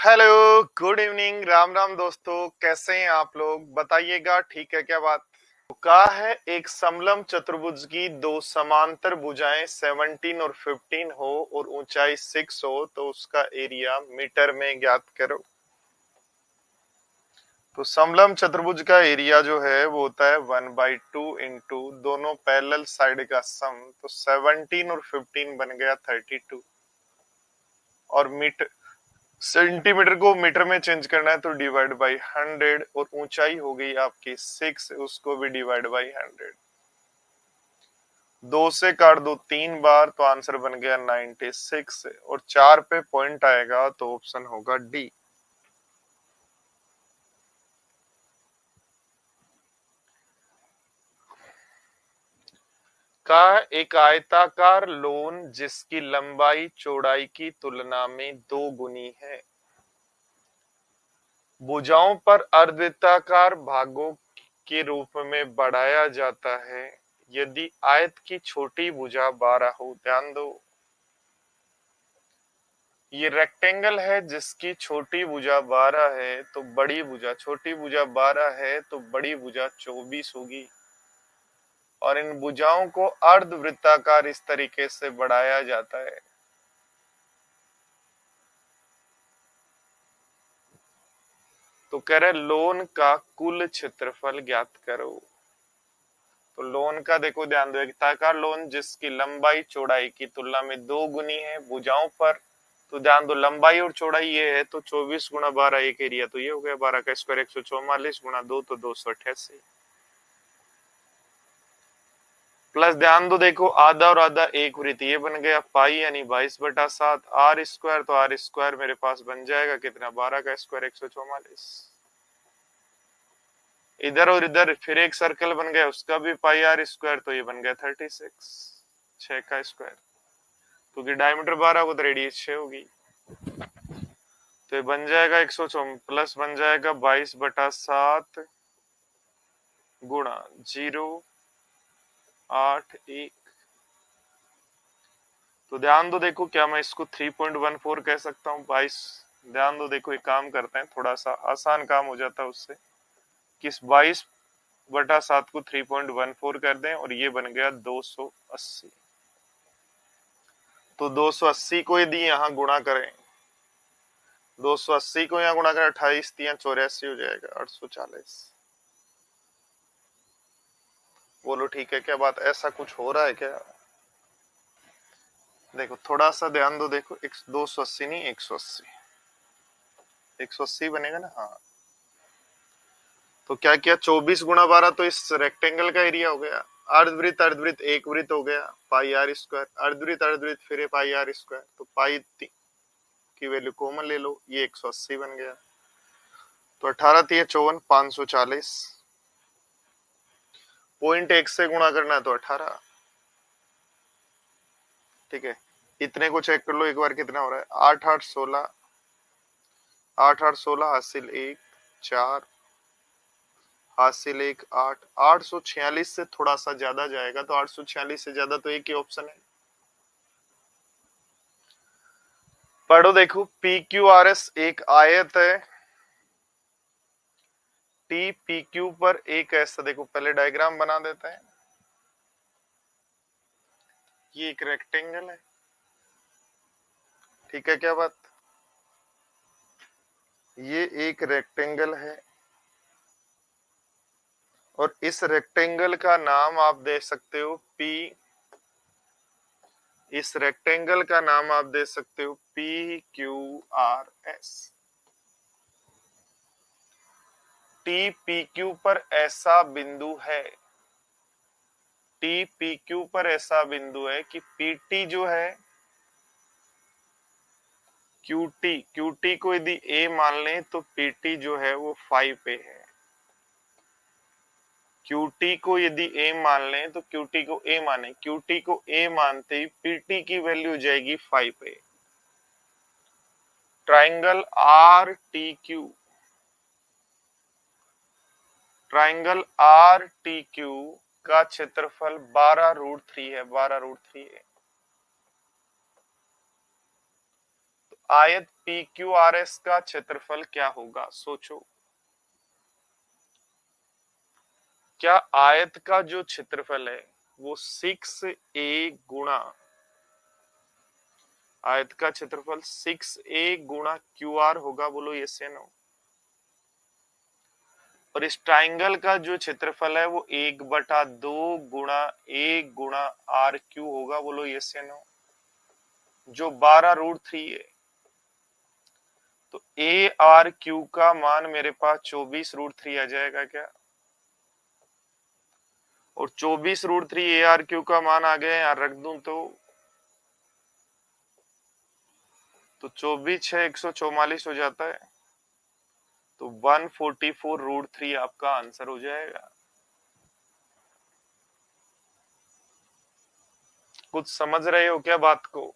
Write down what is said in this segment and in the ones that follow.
Hello, good evening, Ram Ram दोस्तों। कैसे हैं आप लोग? बताइएगा, ठीक है क्या बात? तो कहा है एक समलंब चतुर्भुज की दो समांतर भुजाएं 17 और 15 हो और ऊंचाई 6 हो तो उसका एरिया मीटर में ज्ञात करो। तो समलंब चतुर्भुज का एरिया जो है वो होता है 1/2 इंटू दोनों पैरेलल साइड का सम। तो 17 और 15 बन गया 32। और मीटर सेंटीमीटर को मीटर में चेंज करना है तो डिवाइड बाई 100। और ऊंचाई हो गई आपकी 6, उसको भी डिवाइड बाई 100। दो से काट दो 3 बार तो आंसर बन गया 96। और 4 पे पॉइंट आएगा तो ऑप्शन होगा डी। का एक आयताकार लोन जिसकी लंबाई चौड़ाई की तुलना में 2 गुनी है, भुजाओं पर अर्धवृत्ताकार भागों के रूप में बढ़ाया जाता है यदि आयत की छोटी भुजा 12 हो। ध्यान दो, ये रेक्टेंगल है जिसकी छोटी भुजा 12 है तो बड़ी भुजा, छोटी भुजा 12 है तो बड़ी भुजा 24 होगी। और इन भुजाओं को अर्धवृत्ताकार इस तरीके से बढ़ाया जाता है। तो कह रहे लोन का कुल क्षेत्रफल ज्ञात करो। तो लोन का देखो, ध्यान दो, एक आयताकार लोन जिसकी लंबाई चौड़ाई की तुलना में 2 गुनी है भुजाओं पर। तो ध्यान दो, लंबाई और चौड़ाई ये है तो 24 गुणा 12 एक एरिया तो ये हो गया 12 का स्क्वायर 144 गुणा 2 तो 288। प्लस ध्यान दो, देखो आधा और आधा एक वृत्त ये बन गया पाई यानी 22/7 आर स्क्वायर। तो आर स्क्वायर मेरे पास बन जाएगा कितना, 12 का स्क्वायर 144। इधर और इधर फिर एक सर्कल बन गया उसका भी पाई आर स्क्वायर तो ये बन गया 36, 6 का स्क्वायर। क्योंकि डायमीटर 12 होगा तो रेडियस 6 होगी। तो ये बन जाएगा 104 प्लस बन जाएगा 22/7 गुणा 081। तो ध्यान दो, देखो क्या मैं इसको 3.14 कह सकता हूँ 22। ध्यान दो, देखो एक काम करते हैं, थोड़ा सा आसान काम हो जाता है उससे। किस 22/7 को 3.14 कर दें और ये बन गया 280। तो 280 को यदि यहाँ गुणा करें, 280 को यहाँ गुणा करें 28 3 84 हो जाएगा 840। बोलो ठीक है क्या बात? ऐसा कुछ हो रहा है क्या? देखो थोड़ा सा ध्यान दो, देखो 280 नहीं 180, 180 बनेगा ना। हाँ, तो क्या किया, 24 गुणा 12 तो इस रेक्टेंगल का एरिया हो गया। अर्धवृत्त अर्धवृत्त एक वृत्त हो गया पाई आर स्क्वायर, अर्धवृत्त अर्धवृत्त फिर पाई आर स्क्वायर। तो पाई की वैल्यू कॉमन ले लो, ये 180 बन गया। तो 18 3 54 540। पॉइंट 1 से गुणा करना है तो 18। ठीक है, इतने को चेक कर लो एक बार कितना हो रहा है। 8 8 16, 8 8 16 हासिल 1 4, हासिल 1 8। 846 से थोड़ा सा ज्यादा जाएगा तो 846 से ज्यादा तो एक ही ऑप्शन है। पढ़ो, देखो पी क्यू आर एस एक आयत है। टी पी क्यू पर एक ऐसा, देखो पहले डायग्राम बना देते हैं। ये एक रेक्टेंगल है, ठीक है क्या बात? ये एक रेक्टेंगल है और इस रेक्टेंगल का नाम आप दे सकते हो पी। इस रेक्टेंगल का नाम आप दे सकते हो P Q R S. T P Q पर ऐसा बिंदु है, टी पी क्यू पर ऐसा बिंदु है कि पीटी जो है, क्यूटी, क्यूटी को यदि ए मान लें तो पीटी जो है वो 5 पे है। क्यूटी को यदि ए मान लें तो क्यूटी को ए माने, क्यूटी को ए मानते ही पीटी की वैल्यू हो जाएगी 5 पे। Triangle R T Q, triangle R T Q का क्षेत्रफल 12√3 है, 12√3 है। आयत पी क्यू आर एस का क्षेत्रफल क्या होगा, सोचो। क्या आयत का जो क्षेत्रफल है वो 6a गुणा, आयत का क्षेत्रफल 6a गुणा क्यू आर होगा, बोलो यस या नो। और इस ट्राइंगल का जो क्षेत्रफल है वो 1/2 गुणा a गुणा आर क्यू होगा, बोलो यस या नो, जो 12√3 है। तो ए आर क्यू का मान मेरे पास 24√3 आ जाएगा क्या, और 24√3 ए आर क्यू का मान आ गया, यहां रख दूं तो 24 है 144 हो जाता है, तो 144√3 आपका आंसर हो जाएगा। कुछ समझ रहे हो क्या बात को?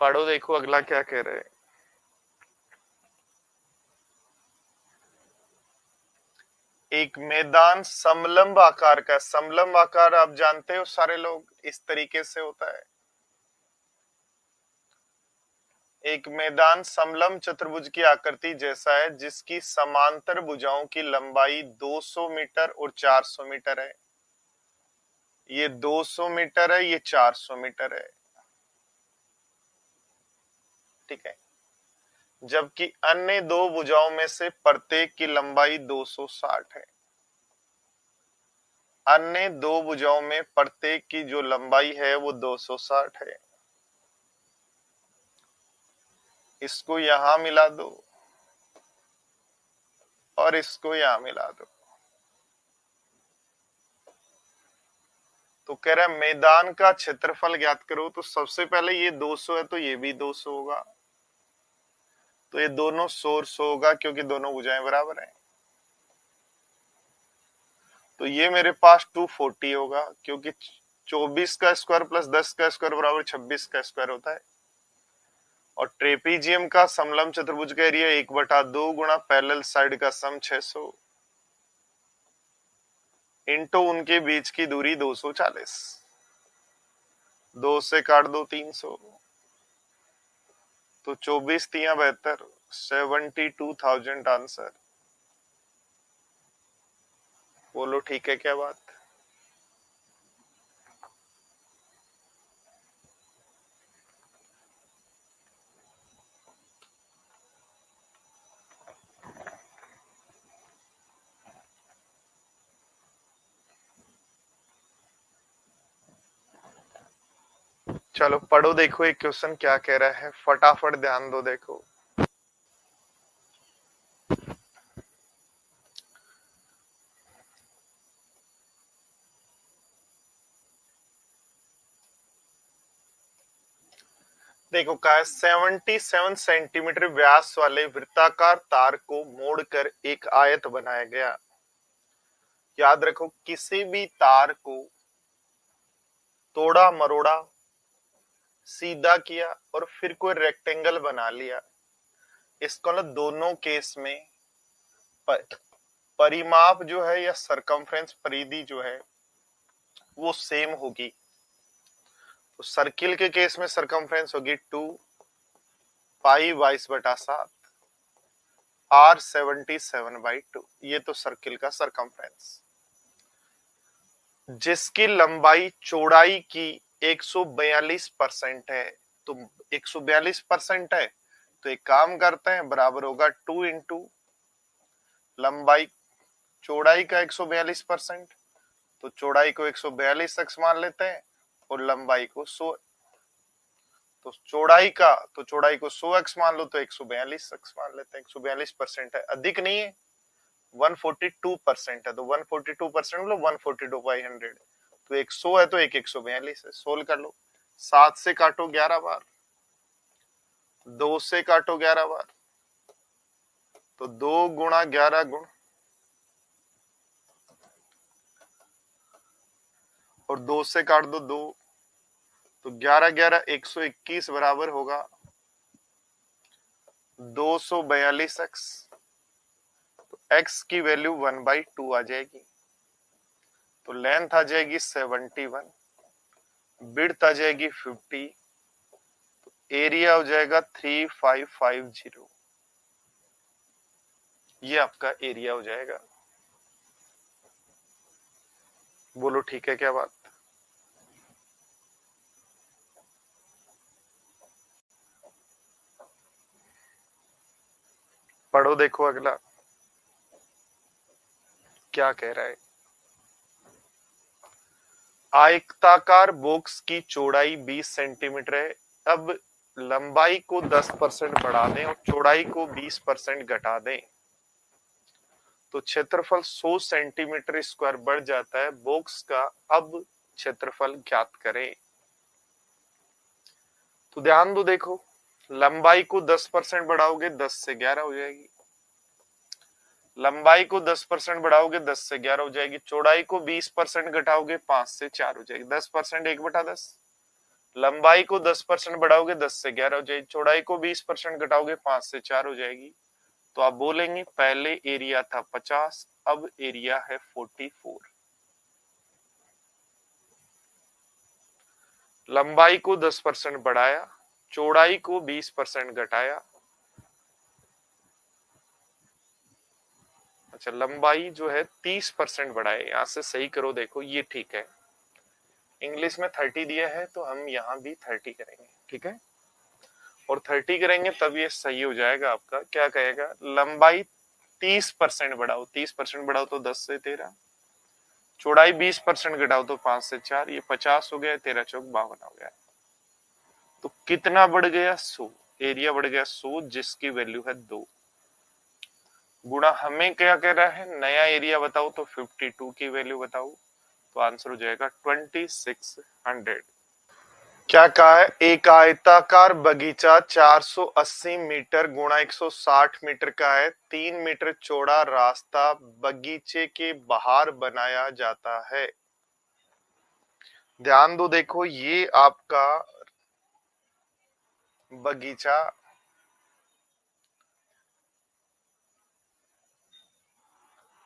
पढ़ो, देखो अगला क्या कह रहे हैं। एक मैदान समलंब आकार का, समलंब आकार आप जानते हो सारे लोग, इस तरीके से होता है। एक मैदान समलंब चतुर्भुज की आकृति जैसा है जिसकी समांतर भुजाओं की लंबाई 200 मीटर और 400 मीटर है। ये 200 मीटर है, ये 400 मीटर है, ठीक है। जबकि अन्य दो भुजाओं में से प्रत्येक की लंबाई 260 है। अन्य दो भुजाओं में प्रत्येक की जो लंबाई है वो 260 है। इसको यहां मिला दो और इसको यहां मिला दो, तो कह रहा है मैदान का क्षेत्रफल ज्ञात करो। तो सबसे पहले ये 200 है तो ये भी 200 होगा, तो ये दोनों 100 होगा क्योंकि दोनों भुजाएं बराबर हैं। तो ये मेरे पास 240 होगा क्योंकि 24 का स्क्वायर प्लस 10 का स्क्वायर बराबर 26 का स्क्वायर होता है। और ट्रेपीजियम का समलंब चतुर्भुज का एरिया 1/2 गुणा पैरेलल साइड का सम 600 इंटू उनके बीच की दूरी 240। 2 से काट दो 300, तो 24 तिया 72, 72,000 आंसर। बोलो ठीक है क्या बात? चलो पढ़ो, देखो एक क्वेश्चन क्या कह रहा है, फटाफट ध्यान दो, देखो। देखो कहा है 77 सेंटीमीटर व्यास वाले वृत्ताकार तार को मोड़कर एक आयत बनाया गया। याद रखो, किसी भी तार को तोड़ा मरोड़ा, सीधा किया और फिर कोई रेक्टेंगल बना लिया, इसको ना दोनों केस में परिमाप जो है या सरकमफ्रेंस परिधि जो है वो सेम होगी। तो सर्किल के केस में सरकमफ्रेंस होगी 2 पाई 22/7 R 77/2, ये तो सर्किल का सरकमफ्रेंस। जिसकी लंबाई चौड़ाई की 142% है, तो 142% है, तो एक काम करते हैं, बराबर होगा 2 इंटू लंबाई, चौड़ाई का 142%, तो चौड़ाई को 142 एक्स मान लेते हैं और लंबाई को 100, तो चौड़ाई को 100 एक्स मान लो तो 142 एक्स मान लेते हैं। 142% है, अधिक नहीं है, 142% है, तो 142% लो 142/100, तो एक 100 है तो एक 142 है। सोल्व कर लो, 7 से काटो 11 बार, 2 से काटो 11 बार, तो 2 गुणा 11 गुण, और 2 से काट दो 2, तो 11 11 121 बराबर होगा 242 एक्स। तो एक्स की वैल्यू 1/2 आ जाएगी। तो लेंथ आ जाएगी 71, विड्थ आ जाएगी 50, एरिया हो जाएगा 3550। ये आपका एरिया हो जाएगा। बोलो ठीक है क्या बात? पढ़ो देखो अगला क्या कह रहा है। आयताकार बॉक्स की चौड़ाई 20 सेंटीमीटर है। अब लंबाई को 10% बढ़ा दें और चौड़ाई को 20% घटा दें तो क्षेत्रफल 100 सेंटीमीटर स्क्वायर बढ़ जाता है। बॉक्स का अब क्षेत्रफल ज्ञात करें। तो ध्यान दो, देखो लंबाई को 10% बढ़ाओगे 10 से 11 हो जाएगी, लंबाई को 10% बढ़ाओगे 10 से 11 हो जाएगी, चौड़ाई को 20% घटाओगे 5 से 4 हो जाएगी। 10% 1/10, लंबाई को 10% बढ़ाओगे 10 से 11 हो जाएगी, चौड़ाई को 20% घटाओगे 5 से 4 हो जाएगी। तो आप बोलेंगे पहले एरिया था 50, अब एरिया है 44। लंबाई को 10% बढ़ाया, चौड़ाई को 20% घटाया। अच्छा, लंबाई जो है 30% बढ़ाए, यहां से सही करो, देखो ये ठीक है। इंग्लिश में 30 दिया है तो हम यहां भी 30 करेंगे, ठीक है। और 30 करेंगे तब ये सही हो जाएगा आपका। क्या कहेगा, लंबाई 30% बढ़ाओ, 30% बढ़ाओ तो 10 से 13, चौड़ाई 20% घटाओ तो 5 से 4, ये 50 हो गया, 13 चौक 52 हो गया। तो कितना बढ़ गया, 100। एरिया बढ़ गया 100 जिसकी वैल्यू है 2, गुणा हमें क्या कह रहा है, नया एरिया बताओ तो 52 की वैल्यू बताओ। तो आंसर हो जाएगा 2600। क्या कहा है, एक आयताकार बगीचा 480 मीटर गुणा 160 मीटर का है। 3 मीटर चौड़ा रास्ता बगीचे के बाहर बनाया जाता है। ध्यान दो, देखो ये आपका बगीचा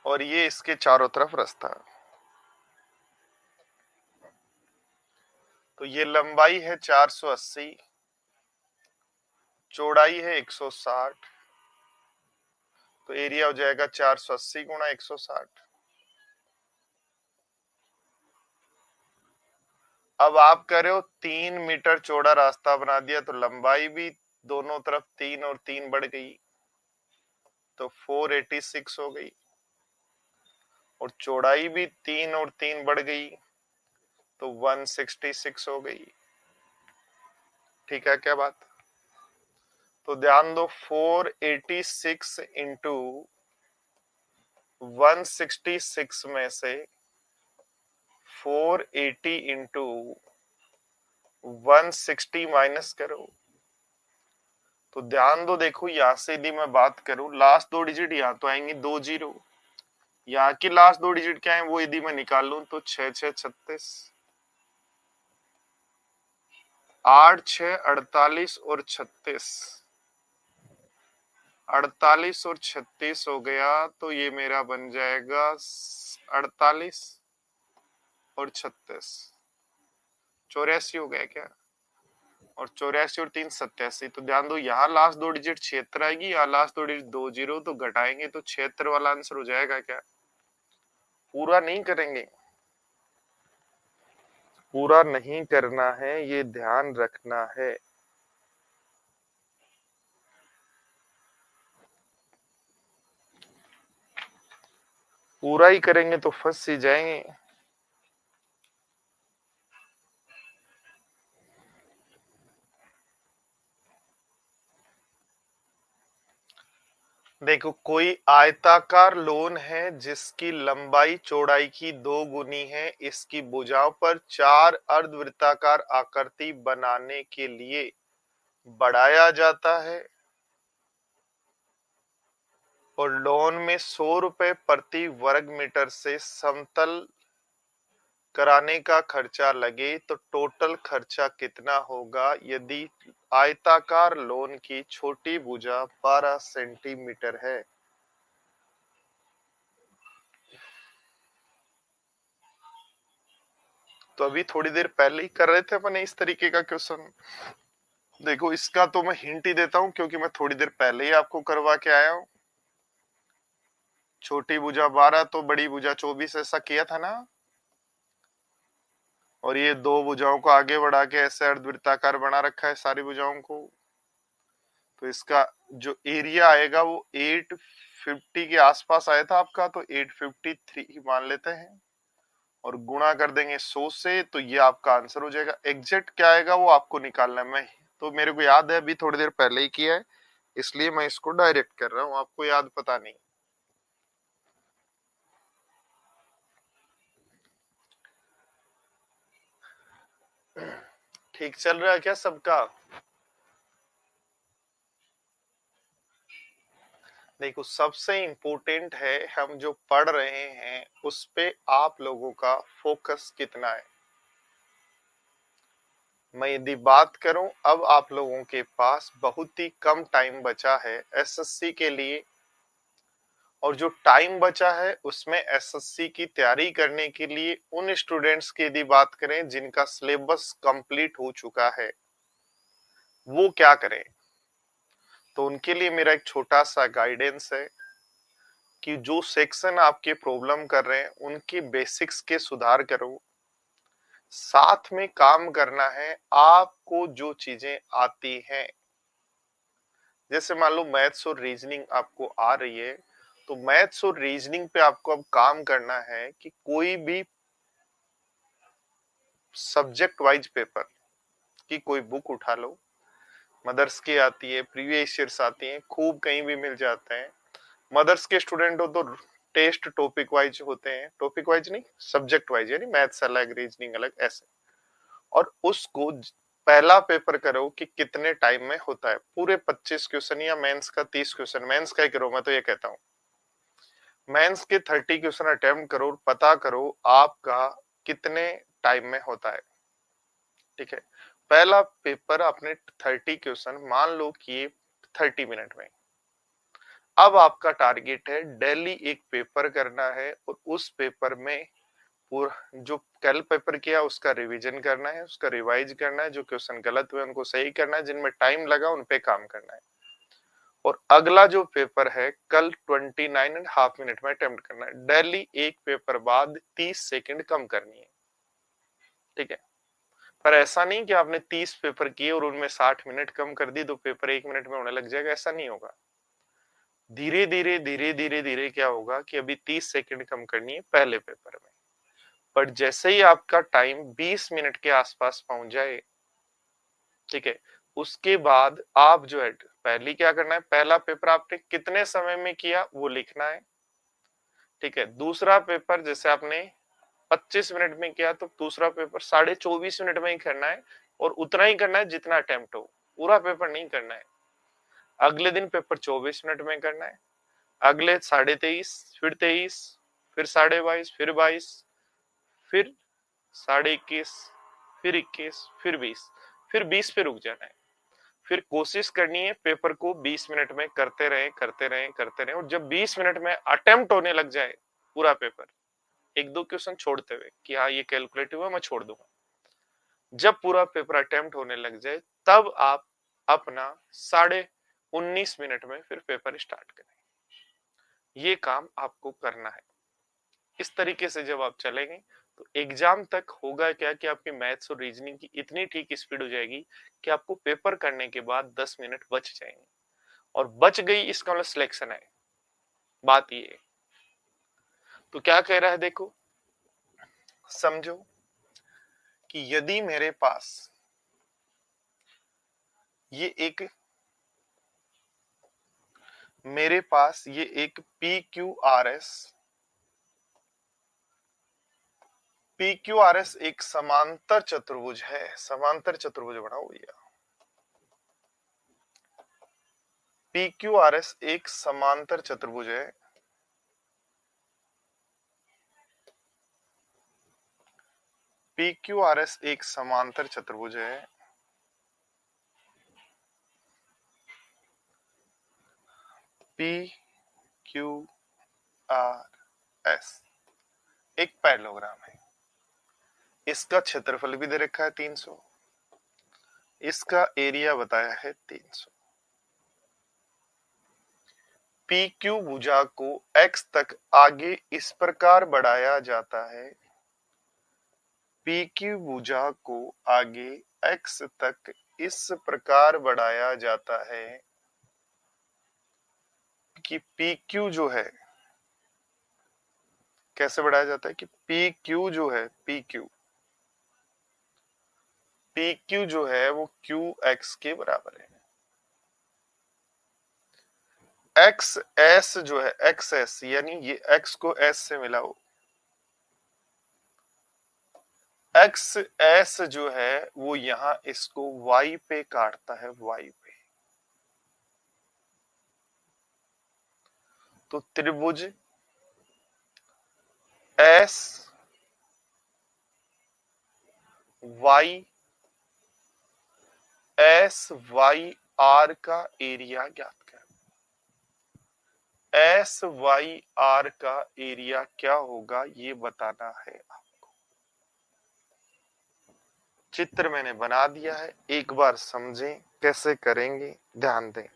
और ये इसके चारों तरफ रास्ता। तो ये लंबाई है 480, चौड़ाई है 160, तो एरिया हो जाएगा 480 गुणा 160। अब आप कह रहे हो 3 मीटर चौड़ा रास्ता बना दिया तो लंबाई भी दोनों तरफ 3 और 3 बढ़ गई तो 486 हो गई, और चौड़ाई भी 3 और 3 बढ़ गई तो 166 हो गई। ठीक है क्या बात? तो ध्यान दो, 486 इंटू 166 में से 480 इंटू 160 माइनस करो। तो ध्यान दो, देखो यहां से यदि मैं बात करूं, लास्ट दो डिजिट यहां तो आएंगे 2 जीरो, यहाँ की लास्ट दो डिजिट क्या है वो यदि मैं निकाल लूं तो 6 6 36, 8 6 48 और 36, 48 और 36 हो गया तो ये मेरा बन जाएगा 48 और 36, 84 हो गया क्या, और 84 और 3 87। तो ध्यान दो, यहाँ लास्ट दो डिजिट 76 आएगी, यहाँ लास्ट दो डिजिट 2 जीरो, तो घटाएंगे तो 76 वाला आंसर हो जाएगा क्या। पूरा नहीं करेंगे, पूरा नहीं करना है, ये ध्यान रखना है। पूरा ही करेंगे तो फंस ही जाएंगे। देखो, कोई आयताकार लोन है जिसकी लंबाई चौड़ाई की 2 गुनी है। इसकी भुजाओं पर 4 अर्धवृत्ताकार आकृति बनाने के लिए बढ़ाया जाता है और लोन में 100 रुपए प्रति वर्ग मीटर से समतल कराने का खर्चा लगे तो टोटल खर्चा कितना होगा यदि आयताकार लोन की छोटी भुजा 12 सेंटीमीटर है। तो अभी थोड़ी देर पहले ही कर रहे थे अपने इस तरीके का क्वेश्चन। देखो इसका तो मैं हिंट ही देता हूं क्योंकि मैं थोड़ी देर पहले ही आपको करवा के आया हूं। छोटी भुजा 12 तो बड़ी भुजा 24, ऐसा किया था ना। और ये दो भुजाओं को आगे बढ़ा के ऐसे अर्धवृत्ताकार बना रखा है सारी भुजाओं को। तो इसका जो एरिया आएगा वो 850 के आसपास आया था आपका, तो 853 मान लेते हैं और गुणा कर देंगे 100 से, तो ये आपका आंसर हो जाएगा। एग्जैक्ट क्या आएगा वो आपको निकालना है। मैं तो मेरे को याद है अभी थोड़ी देर पहले ही किया है, इसलिए मैं इसको डायरेक्ट कर रहा हूं, आपको याद पता नहीं। ठीक चल रहा है क्या सबका? देखो सबसे इंपॉर्टेंट है हम जो पढ़ रहे हैं उस पे आप लोगों का फोकस कितना है। मैं यदि बात करूं, अब आप लोगों के पास बहुत ही कम टाइम बचा है एसएससी के लिए, और जो टाइम बचा है उसमें एसएससी की तैयारी करने के लिए उन स्टूडेंट्स की यदि बात करें जिनका सिलेबस कंप्लीट हो चुका है, वो क्या करें। तो उनके लिए मेरा एक छोटा सा गाइडेंस है कि जो सेक्शन आपके प्रॉब्लम कर रहे हैं उनके बेसिक्स के सुधार करो। साथ में काम करना है आपको जो चीजें आती हैं, जैसे मान लो मैथ्स और रीजनिंग आपको आ रही है, तो मैथ्स और रीजनिंग पे आपको अब काम करना है कि कोई भी सब्जेक्ट वाइज पेपर की कोई बुक उठा लो। मदर्स की आती है, प्रीवियस ईयर्स आती हैं, खूब कहीं भी मिल जाते हैं। मदर्स के स्टूडेंट हो तो टेस्ट टॉपिक वाइज होते हैं, टॉपिक वाइज नहीं सब्जेक्ट वाइज, यानी मैथ्स अलग रीजनिंग अलग ऐसे। और उसको पहला पेपर करो कि कितने टाइम में होता है, पूरे 25 क्वेश्चन या मेंस का 30 क्वेश्चन, मेंस का ही करो, मैं तो ये कहता हूँ मेंस के 30 क्वेश्चन अटेम्प्ट करो, पता करो आपका कितने टाइम में होता है। ठीक है, पहला पेपर आपने 30 क्वेश्चन मान लो कि 30 मिनट में। अब आपका टारगेट है डेली एक पेपर करना है और उस पेपर में पूरा जो कल पेपर किया उसका रिवीजन करना है, उसका रिवाइज करना है, जो क्वेश्चन गलत हुए उनको सही करना है, जिनमें टाइम लगा उन पे काम करना है। और अगला जो पेपर है कल 29.5 मिनट में अटेम्प्ट करना है। डेली एक पेपर बाद 30 सेकंड कम करनी है। ठीक है, पर ऐसा नहीं कि आपने 30 पेपर किए और उनमें 60 मिनट कम कर दी तो पेपर 1 मिनट में होने लग जाएगा, ऐसा नहीं होगा। धीरे धीरे धीरे धीरे धीरे क्या होगा कि अभी 30 सेकंड कम करनी है पहले पेपर में, पर जैसे ही आपका टाइम 20 मिनट के आसपास पहुंच जाए, ठीक है, उसके बाद आप जो है पहले क्या करना है, पहला पेपर आपने कितने समय में किया वो लिखना है। ठीक है, दूसरा पेपर जैसे आपने 25 मिनट में किया तो दूसरा पेपर 24.5 मिनट में ही करना है, और उतना ही करना है जितना अटेम्प्ट हो, पूरा पेपर नहीं करना है। अगले दिन पेपर 24 मिनट में करना है, अगले 23.5, फिर 23, फिर 22.5, फिर 22, फिर 21.5, फिर 21, फिर 20, फिर 20 पे रुक जाना है। फिर कोशिश करनी है पेपर को 20 मिनट में करते रहे करते रहे करते रहे, और जब 20 मिनट में अटेम्प्ट होने लग जाए पूरा पेपर, एक दो क्वेश्चन छोड़ते हुए कि हाँ ये कैलकुलेटिव है मैं छोड़ दूंगा, जब पूरा पेपर अटेम्प्ट होने लग जाए तब आप अपना 19.5 मिनट में फिर पेपर स्टार्ट करें। ये काम आपको करना है। इस तरीके से जब आप चलेंगे तो एग्जाम तक होगा क्या कि आपकी मैथ्स और रीजनिंग की इतनी ठीक स्पीड हो जाएगी कि आपको पेपर करने के बाद 10 मिनट बच जाएंगे, और बच गई इसका मतलब सिलेक्शन है। बात ये है। तो क्या कह रहा है देखो, समझो कि यदि मेरे पास ये एक पी क्यू आर एस एक समांतर चतुर्भुज है। समांतर चतुर्भुज बनाओ भैया। पी क्यू आर एस एक समांतर चतुर्भुज है। पी क्यू आर एस एक समांतर चतुर्भुज है। पी क्यू आर एस एक पैरेललोग्राम है। इसका क्षेत्रफल भी दे रखा है 300, इसका एरिया बताया है 300। पी क्यू भुजा को एक्स तक आगे इस प्रकार बढ़ाया जाता है, पी क्यू भुजा को आगे एक्स तक इस प्रकार बढ़ाया जाता है कि पी क्यू जो है, कैसे बढ़ाया जाता है कि पी क्यू जो है, पी क्यू जो है वो क्यू एक्स के बराबर है। एक्स एस जो है, एक्स एस यानी ये एक्स को एस से मिलाओ, एक्स एस जो है वो यहां इसको वाई पे काटता है, वाई पे। तो त्रिभुज S Y S Y R का एरिया ज्ञात कर। एस वाई आर का एरिया क्या होगा ये बताना है आपको। चित्र मैंने बना दिया है, एक बार समझें कैसे करेंगे, ध्यान दें।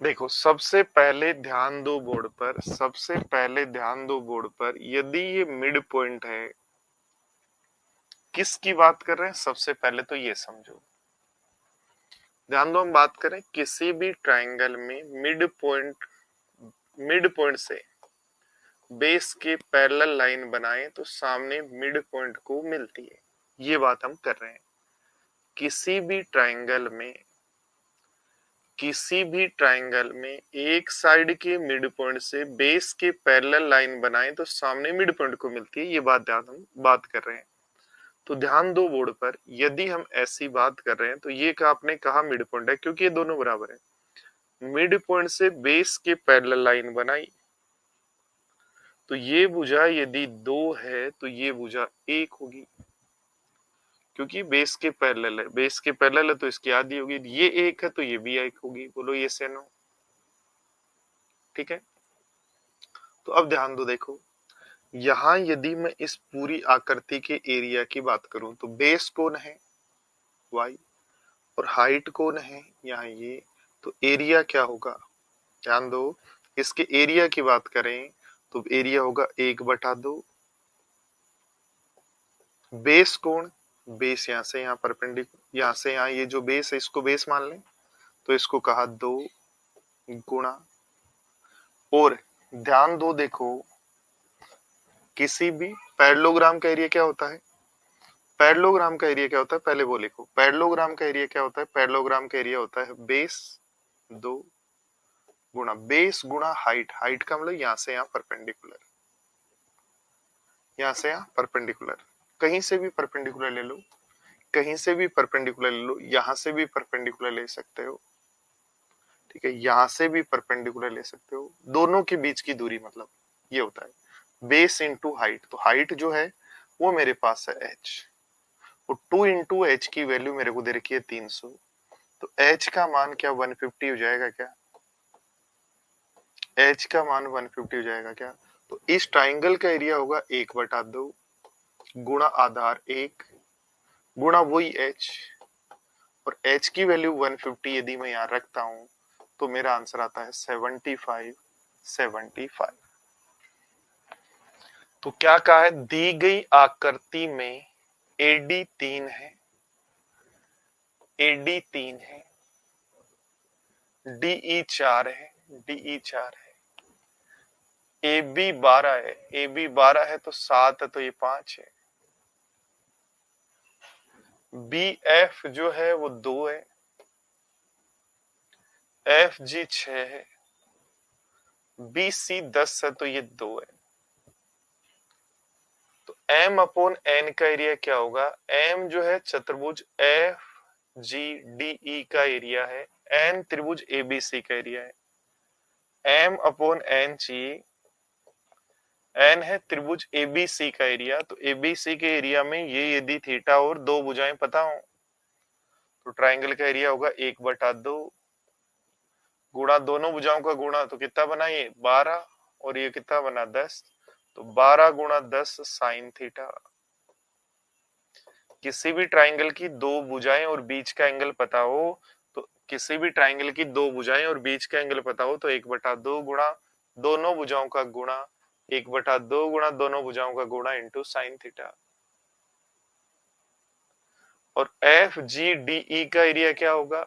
देखो सबसे पहले ध्यान दो बोर्ड पर, सबसे पहले ध्यान दो बोर्ड पर, यदि ये मिड पॉइंट है, किसकी बात कर रहे हैं सबसे पहले तो ये समझो। ध्यान दो हम बात करें किसी भी ट्रायंगल में मिड पॉइंट से बेस के पैरेलल लाइन बनाए तो सामने मिड पॉइंट को मिलती है, ये बात हम कर रहे हैं। किसी भी ट्रायंगल में, किसी भी ट्रायंगल में एक साइड के मिड पॉइंट से बेस के पैरेलल लाइन बनाए तो सामने मिड पॉइंट को मिलती है, ये बात हम बात कर रहे हैं। तो ध्यान दो बोर्ड पर, यदि हम ऐसी बात कर रहे हैं तो ये का आपने कहा मिड पॉइंट है क्योंकि ये दोनों बराबर है। मिड पॉइंट से बेस के पैरेलल लाइन बनाई तो ये भुजा यदि 2 है तो ये भुजा 1 होगी, क्योंकि बेस के पैरेलल है, बेस के पैरेलल है तो इसकी आधी होगी, ये 1 है तो ये भी 1 होगी। बोलो ये से नो, ठीक है। तो अब ध्यान दो, देखो यहां यदि मैं इस पूरी आकृति के एरिया की बात करूं तो बेस कौन है y और हाइट कौन है यहाँ ये, तो एरिया क्या होगा, ध्यान दो इसके एरिया की बात करें तो एरिया होगा 1/2। बेस कौन, बेस यहां से यहाँ परपेंडिकुलर, यहां से यहाँ ये जो बेस है इसको बेस मान लें तो इसको कहा 2 गुणा, और ध्यान दो देखो किसी भी पैरेललोग्राम का एरिया क्या होता है, पैरेललोग्राम का एरिया क्या होता है पहले वो लिखो। पैरेललोग्राम का एरिया क्या होता है, पैरेललोग्राम का एरिया होता है बेस 2 गुणा बेस गुणा हाइट, हाइट का मतलब यहां से यहां परपेंडिकुलर, यहां से यहां परपेंडिकुलर, कहीं से भी परपेंडिकुलर ले लो, कहीं से भी परपेंडिकुलर ले लो, यहां से भी परपेंडिकुलर ले सकते हो, ठीक है, यहां से भी परपेंडिकुलर ले सकते हो, दोनों के बीच की दूरी मतलब ये होता है बेस इंटू हाइट। तो हाइट जो है वो मेरे पास है h, और 2 इंटू एच की वैल्यू मेरे को दे रखी है 300, तो h का मान क्या 150 हो जाएगा क्या, h का मान 150 हो जाएगा क्या। तो इस ट्राइंगल का एरिया होगा 1/2 गुणा आधार 1 गुणा वही h, और h की वैल्यू 150 यदि मैं यहाँ रखता हूं तो मेरा आंसर आता है 75। तो क्या कहा है, दी गई आकृति में AD 3 है, AD 3 है, DE 4 है, DE 4 है, AB 12 है, AB 12 है तो 7 है तो ये 5 है, BF जो है वो 2 है, FG 6 है, BC 10 है तो ये 2 है। तो M/N का एरिया क्या होगा, M जो है चतुर्भुज FGDE का एरिया है, N त्रिभुज ABC का एरिया है, M/N चाहिए, N है त्रिभुज ABC का एरिया, तो ABC के एरिया में ये यदि थीटा और 2 भुजाएं पता हो तो ट्राइंगल का एरिया होगा 1/2 गुणा दोनों भुजाओं का गुणा, तो कितना बना ये 12 और ये कितना बना 10, तो 12 गुणा 10 साइन थीटा। किसी भी ट्राइंगल की दो भुजाएं और बीच का एंगल पता हो तो किसी भी ट्राइंगल की दो भुजाएं और बीच का एंगल पता हो तो 1/2 गुणा दोनों भुजाओं का गुणा 1/2 गुणा दोनों भुजाओं का गुणा इंटू साइन थीटा। और एफ जी डी ई का एरिया क्या होगा?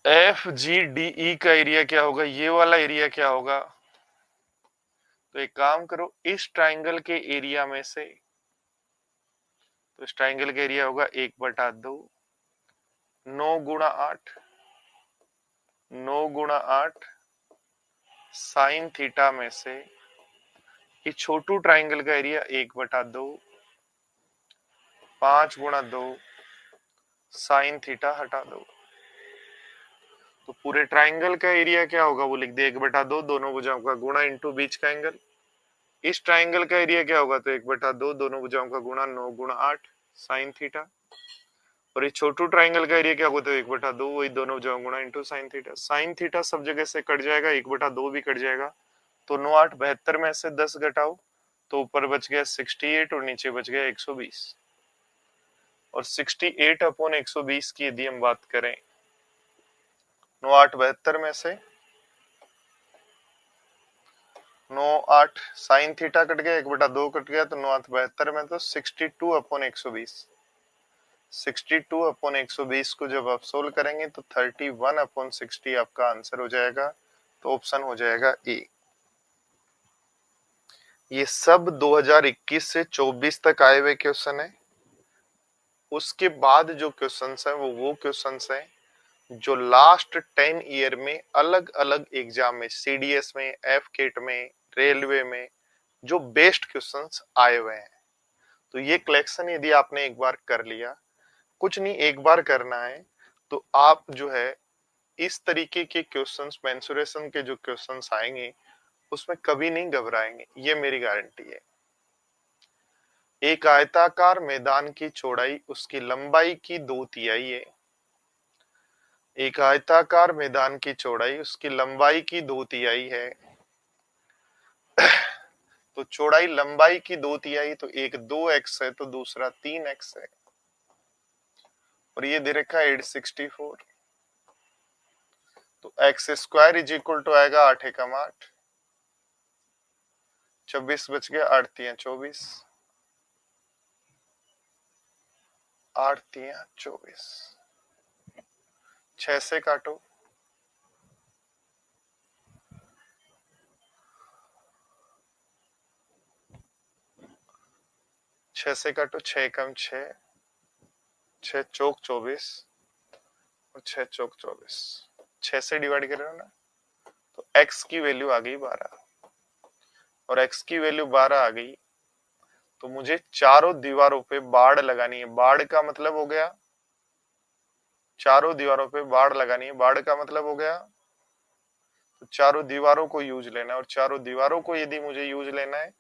एफ जी डी ई का एरिया क्या होगा? ये वाला एरिया क्या होगा? तो एक काम करो, इस ट्राइंगल के एरिया में से, तो इस ट्राइंगल का एरिया होगा 1/2 9 गुणा 8 9 गुणा 8 साइन थीटा में से ये छोटू ट्राइंगल का एरिया 1/2 5 गुणा 2 साइन थीटा हटा दो। तो पूरे ट्राइंगल का एरिया क्या होगा वो लिख दे 1/2 दोनों भुजाओं का गुणा इंटू बीच का एंगल। इस ट्राइंगल का एरिया क्या होगा? तो 1/2 दोनों भुजाओं का गुणा 9 गुणा 8 साइन थीटा। और ये छोटू ट्राइंगल का एरिया क्या होगा? तो 1/2 वही दोनों भुजाओं गुणा into sine theta. Sine theta सब जगह से कट जाएगा, 1/2 भी कट जाएगा। तो 9 8 72 में से 10 घटाओ तो ऊपर बच गया 68 और नीचे बच गया 120। और 68 अपॉन 120 की यदि हम बात करें, 9 8 72 में से 9 8 साइन थीटा कट गया, 1/2 कट गया, तो 9 8 72 में तो 62 अपॉन 120। 62 अपॉन 120 को जब आप सोल्व करेंगे तो 31 अपॉन 60 आपका आंसर हो जाएगा। तो ऑप्शन हो जाएगा ए। ये सब 2021 से 24 तक आए हुए क्वेश्चन है। उसके बाद जो क्वेश्चंस है वो क्वेश्चंस है जो लास्ट 10 ईयर में अलग अलग एग्जाम में, सीडीएस में, एफ केट में, रेलवे में जो बेस्ट क्वेश्चंस आए हुए हैं। तो ये कलेक्शन यदि आपने एक बार कर लिया, कुछ नहीं एक बार करना है, तो आप जो है इस तरीके के क्वेश्चंस, मेंसुरेशन के जो क्वेश्चंस आएंगे उसमें कभी नहीं घबराएंगे, ये मेरी गारंटी है। एक आयताकार मैदान की चौड़ाई उसकी लंबाई की 2/3 है। एक आयताकार मैदान की चौड़ाई उसकी लंबाई की 2/3 है। तो चौड़ाई लंबाई की 2/3, तो एक 2x है तो दूसरा 3x है। और ये दे रखा है 864। तो x square is equal to आएगा 8 एकम 8, 26 बच गया, 8 3 24, 8 3 24, 6 से काटो, 6 से काटो, 6 एकम 6, 6 चौक 24 और 6 चौक 24, 6 से डिवाइड कर रहे हो ना, तो x की वैल्यू आ गई 12। और x की वैल्यू 12 आ गई तो मुझे चारों दीवारों पे बाड़ लगानी है। बाड़ का मतलब हो गया, चारों दीवारों पे बाड़ लगानी है। बाड़ का मतलब हो गया तो चारों दीवारों को यूज लेना है। और चारों दीवारों को यदि मुझे यूज लेना है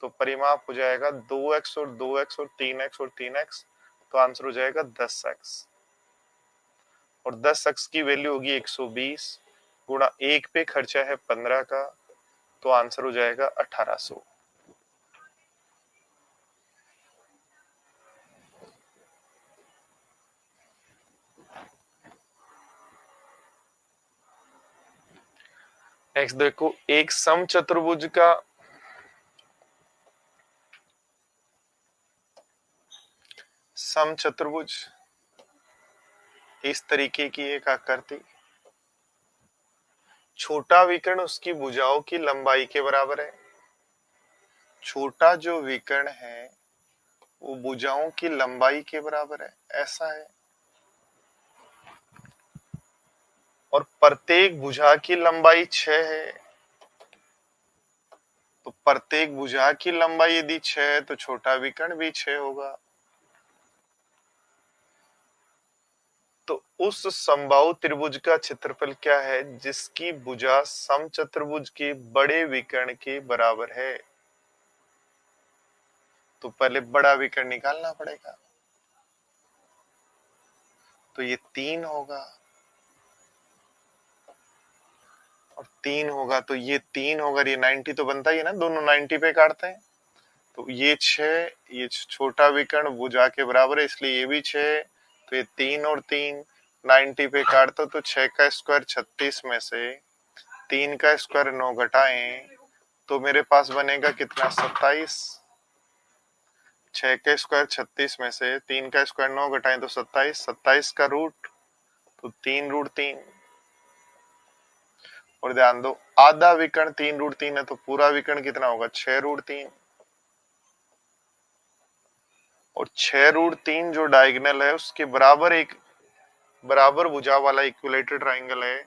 तो परिमाप हो जाएगा 2x और 2x और 3x और 3x, तो आंसर हो जाएगा 10x। और 10x की वैल्यू होगी 120 गुणा 1 पे खर्चा है 15 का, तो आंसर हो जाएगा 1800। नेक्स्ट देखो, एक समचतुर्भुज का समचतुर्भुज इस तरीके की एक आकृति, छोटा विकर्ण उसकी भुजाओं की लंबाई के बराबर है। छोटा जो विकर्ण है वो भुजाओं की लंबाई के बराबर है, ऐसा है। और प्रत्येक भुजा की लंबाई 6 है। तो प्रत्येक भुजा की लंबाई यदि 6 है तो छोटा विकर्ण भी 6 होगा। तो उस समबाहु त्रिभुज का क्षेत्रफल क्या है जिसकी भुजा समचतुर्भुज के बड़े विकर्ण के बराबर है? तो पहले बड़ा विकर्ण निकालना पड़ेगा, तो ये 3 होगा। और 3 होगा तो ये 3 होगा, ये 90 तो बनता ही है ना, दोनों 90 पे काटते हैं। तो ये 6, ये छोटा विकर्ण भुजा के बराबर है, इसलिए ये भी 6। तो ये 3 और 3 90 पे काटते तो 6 का स्क्वायर 36 में से 3 का स्क्वायर 9 घटाएं तो मेरे पास बनेगा कितना, 27। 6 का स्क्वायर 36 में से 3 का स्क्वायर 9 घटाएं तो 27। 27 का रूट तो 3√3। और ध्यान दो आधा विकर्ण 3√3 है, तो पूरा विकर्ण कितना होगा, 6√3। और 6√3 जो डायगोनल है उसके बराबर एक बराबर भुजा वाला इक्विलेटरल ट्राइंगल है।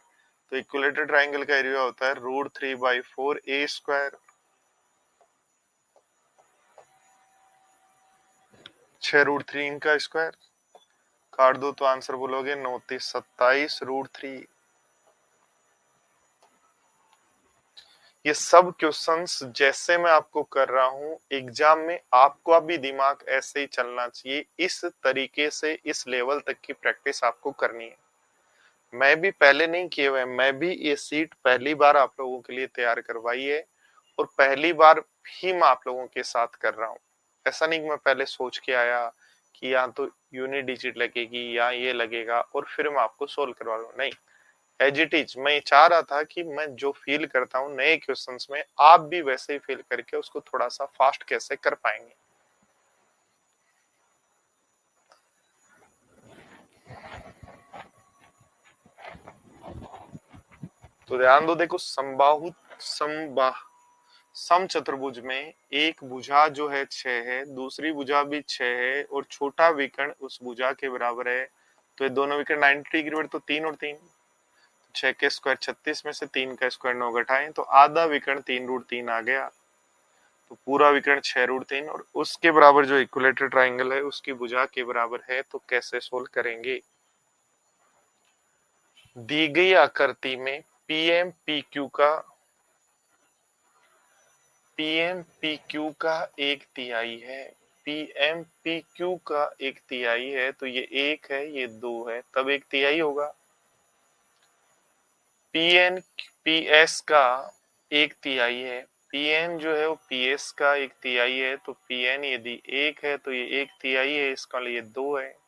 तो इक्विलेटरल ट्राइंगल का एरिया होता है √3/4 a²। 6√3 का स्क्वायर काट दो तो आंसर बोलोगे 9 27√3। ये सब क्वेश्चंस जैसे मैं आपको कर रहा हूं एग्जाम में, आपको भी दिमाग ऐसे ही चलना चाहिए। इस तरीके से इस लेवल तक की प्रैक्टिस आपको करनी है। मैं भी पहले नहीं किए हुए, मैं भी ये सीट पहली बार आप लोगों के लिए तैयार करवाई है और पहली बार भी मैं आप लोगों के साथ कर रहा हूँ। ऐसा नहीं कि मैं पहले सोच के आया कि यहाँ तो यूनिट डिजिट लगेगी या ये लगेगा और फिर मैं आपको सोल्व करवा लूँ, नहीं। एज इट इज मैं चाह रहा था कि मैं जो फील करता हूँ नए क्वेश्चंस में आप भी वैसे ही फील करके उसको थोड़ा सा फास्ट कैसे कर पाएंगे। तो ध्यान दो, देखो समबाहु सम चतुर्भुज में एक भुजा जो है 6 है, दूसरी भुजा भी 6 है और छोटा विकर्ण उस भुजा के बराबर है। तो ये दोनों विकर्ण 90 डिग्री, तो 3 और 3, 6 के स्क्वायर 36 में से 3 का स्क्वायर 9 घटाएं तो आधा विकर्ण 3√3 आ गया। तो पूरा विकर्ण 6√3 और उसके बराबर जो इक्विलेटरल ट्राइंगल है उसकी भुजा के बराबर है। तो कैसे सोल्व करेंगे। दी गई आकृति में पीएम का 1/3 है। पीएम का 1/3 है तो ये 1 है, ये 2 है, तब 1/3 होगा। पीएस का 1/3 है, पीएन जो है वो पीएस का 1/3 है, तो पीएन यदि 1 है तो ये 1/3 है, इसका लिए 2 है।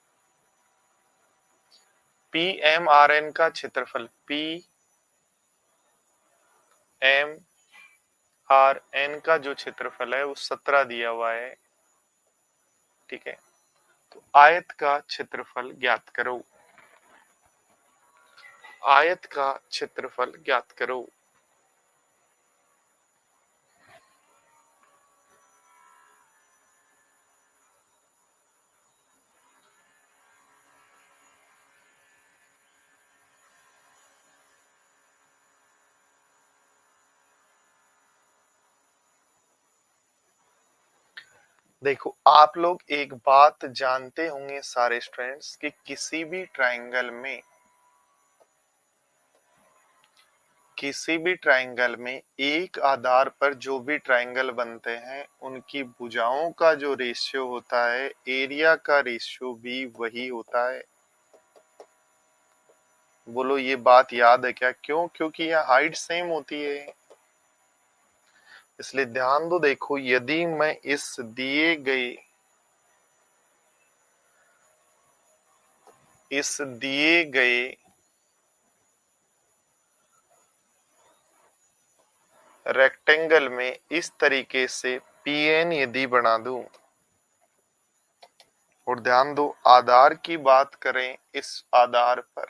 पीएमआरएन का क्षेत्रफल, पीएमआरएन का जो क्षेत्रफल है वो 17 दिया हुआ है, ठीक है। तो आयत का क्षेत्रफल ज्ञात करो। आयत का क्षेत्रफल ज्ञात करो। देखो आप लोग एक बात जानते होंगे सारे स्टूडेंट्स कि किसी भी ट्रायंगल में एक आधार पर जो भी ट्रायंगल बनते हैं उनकी भुजाओं का जो रेशियो होता है एरिया का रेशियो भी वही होता है। बोलो ये बात याद है क्या, क्यों, क्योंकि यहाँ हाइट सेम होती है, इसलिए ध्यान दो। देखो यदि मैं इस दिए गए रेक्टेंगल में इस तरीके से पीएन यदि बना दूं और ध्यान दो आधार की बात करें इस आधार पर,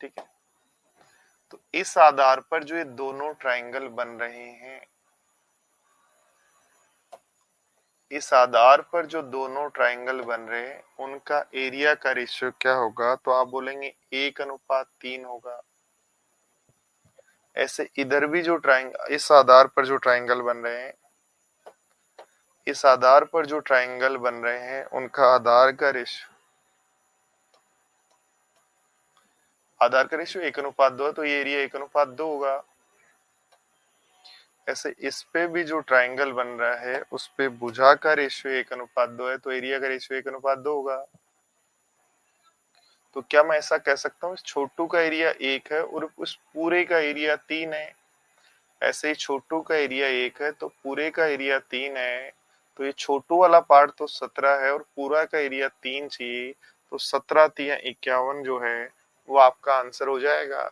ठीक है। तो इस आधार पर जो ये दोनों ट्रायंगल बन रहे हैं, इस आधार पर जो दोनों ट्रायंगल बन रहे हैं उनका एरिया का रेशियो क्या होगा, तो आप बोलेंगे 1:3 होगा। ऐसे इधर भी जो ट्रायंगल इस आधार पर जो ट्रायंगल बन रहे हैं, इस आधार पर जो ट्रायंगल बन रहे हैं उनका आधार का रेशियो 1:2 है, तो ये एरिया 1:2 होगा। ऐसे इस पे भी जो ट्रायंगल बन रहा है उस पे भुजा का रेशियो 1:2 है, तो एरिया का रेशियो 1:2 होगा। तो क्या मैं ऐसा कह सकता हूँ इस छोटू का एरिया 1 है और उस पूरे का एरिया 3 है। ऐसे ही छोटू का एरिया 1 है तो पूरे का एरिया 3 है। तो ये छोटू वाला पार्ट तो 17 है और पूरा का एरिया 3 चाहिए। तो 17 3 51 जो है वो आपका आंसर हो जाएगा।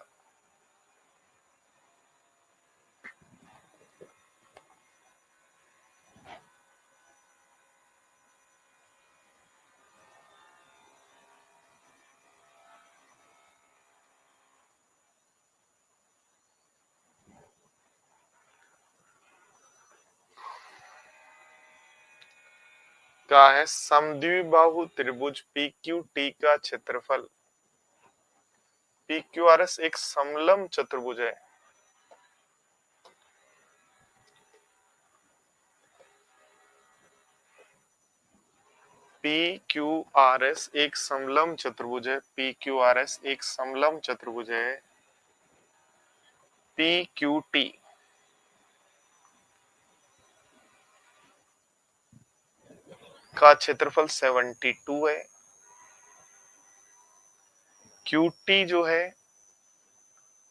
क्या है समद्विबाहु त्रिभुज PQT का क्षेत्रफल। PQRS एक समलंब चतुर्भुज है। PQRS एक समलंब चतुर्भुज है। PQRS एक समलंब चतुर्भुज है। PQT का क्षेत्रफल 72 है। QT जो है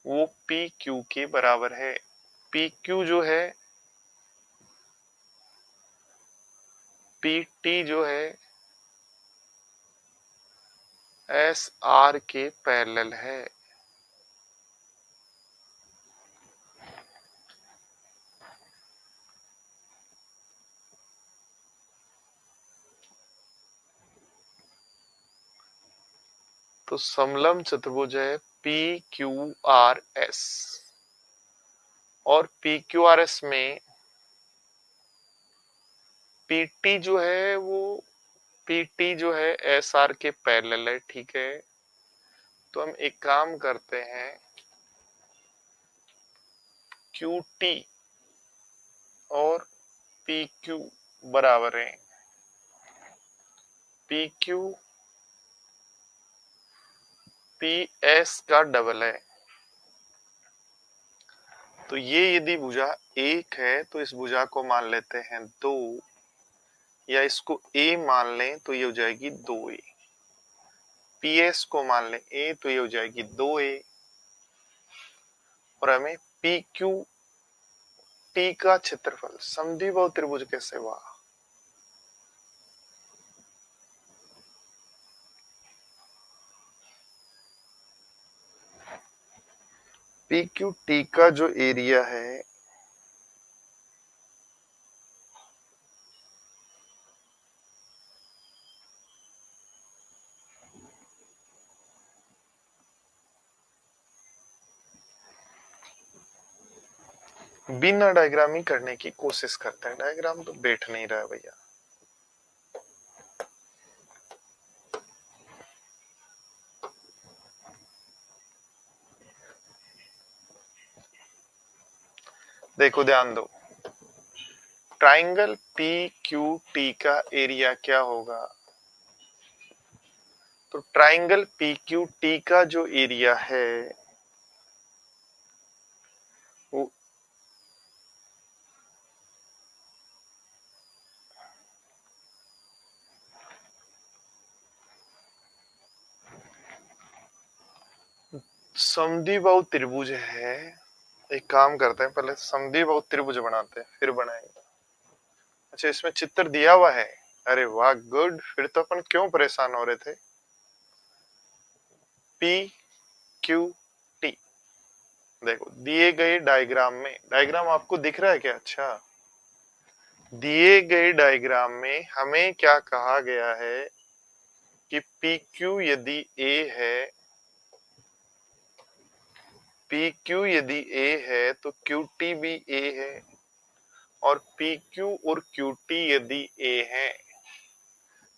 वो PQ के बराबर है। PQ जो है PT जो है SR के पैरेलल है। तो समलंब चतुर्भुज है PQRS और PQRS में PT जो है वो PT जो है SR के पैरेलल है। ठीक है, तो हम एक काम करते हैं QT और PQ बराबर है। PQ PS का डबल है। तो ये यदि भुजा 1 है तो इस भुजा को मान लेते हैं 2, या इसको A मान लें तो ये हो जाएगी 2A। PS को मान लें A तो ये हो जाएगी 2A। और हमें PQT का क्षेत्रफल समद्विबाहु त्रिभुज कैसे हुआ। PQT का जो एरिया है बिना डायग्रामिंग करने की कोशिश करते हैं। डायग्राम तो बैठ नहीं रहा है भैया। देखो ध्यान दो, ट्राइंगल PQT का एरिया क्या होगा। तो ट्राइंगल PQT का जो एरिया है वो समद्विबाहु त्रिभुज है। एक काम करते हैं, पहले समद्विबाहु त्रिभुज बनाते हैं फिर बनाएंगे। अच्छा, इसमें चित्र दिया हुआ है। अरे वाह, गुड। फिर तो अपन क्यों परेशान हो रहे थे। PQT देखो दिए गए डायग्राम में, डायग्राम आपको दिख रहा है क्या। अच्छा, दिए गए डायग्राम में हमें क्या कहा गया है कि PQ यदि A है, PQ यदि A है तो QT भी A है। और PQ और QT यदि A है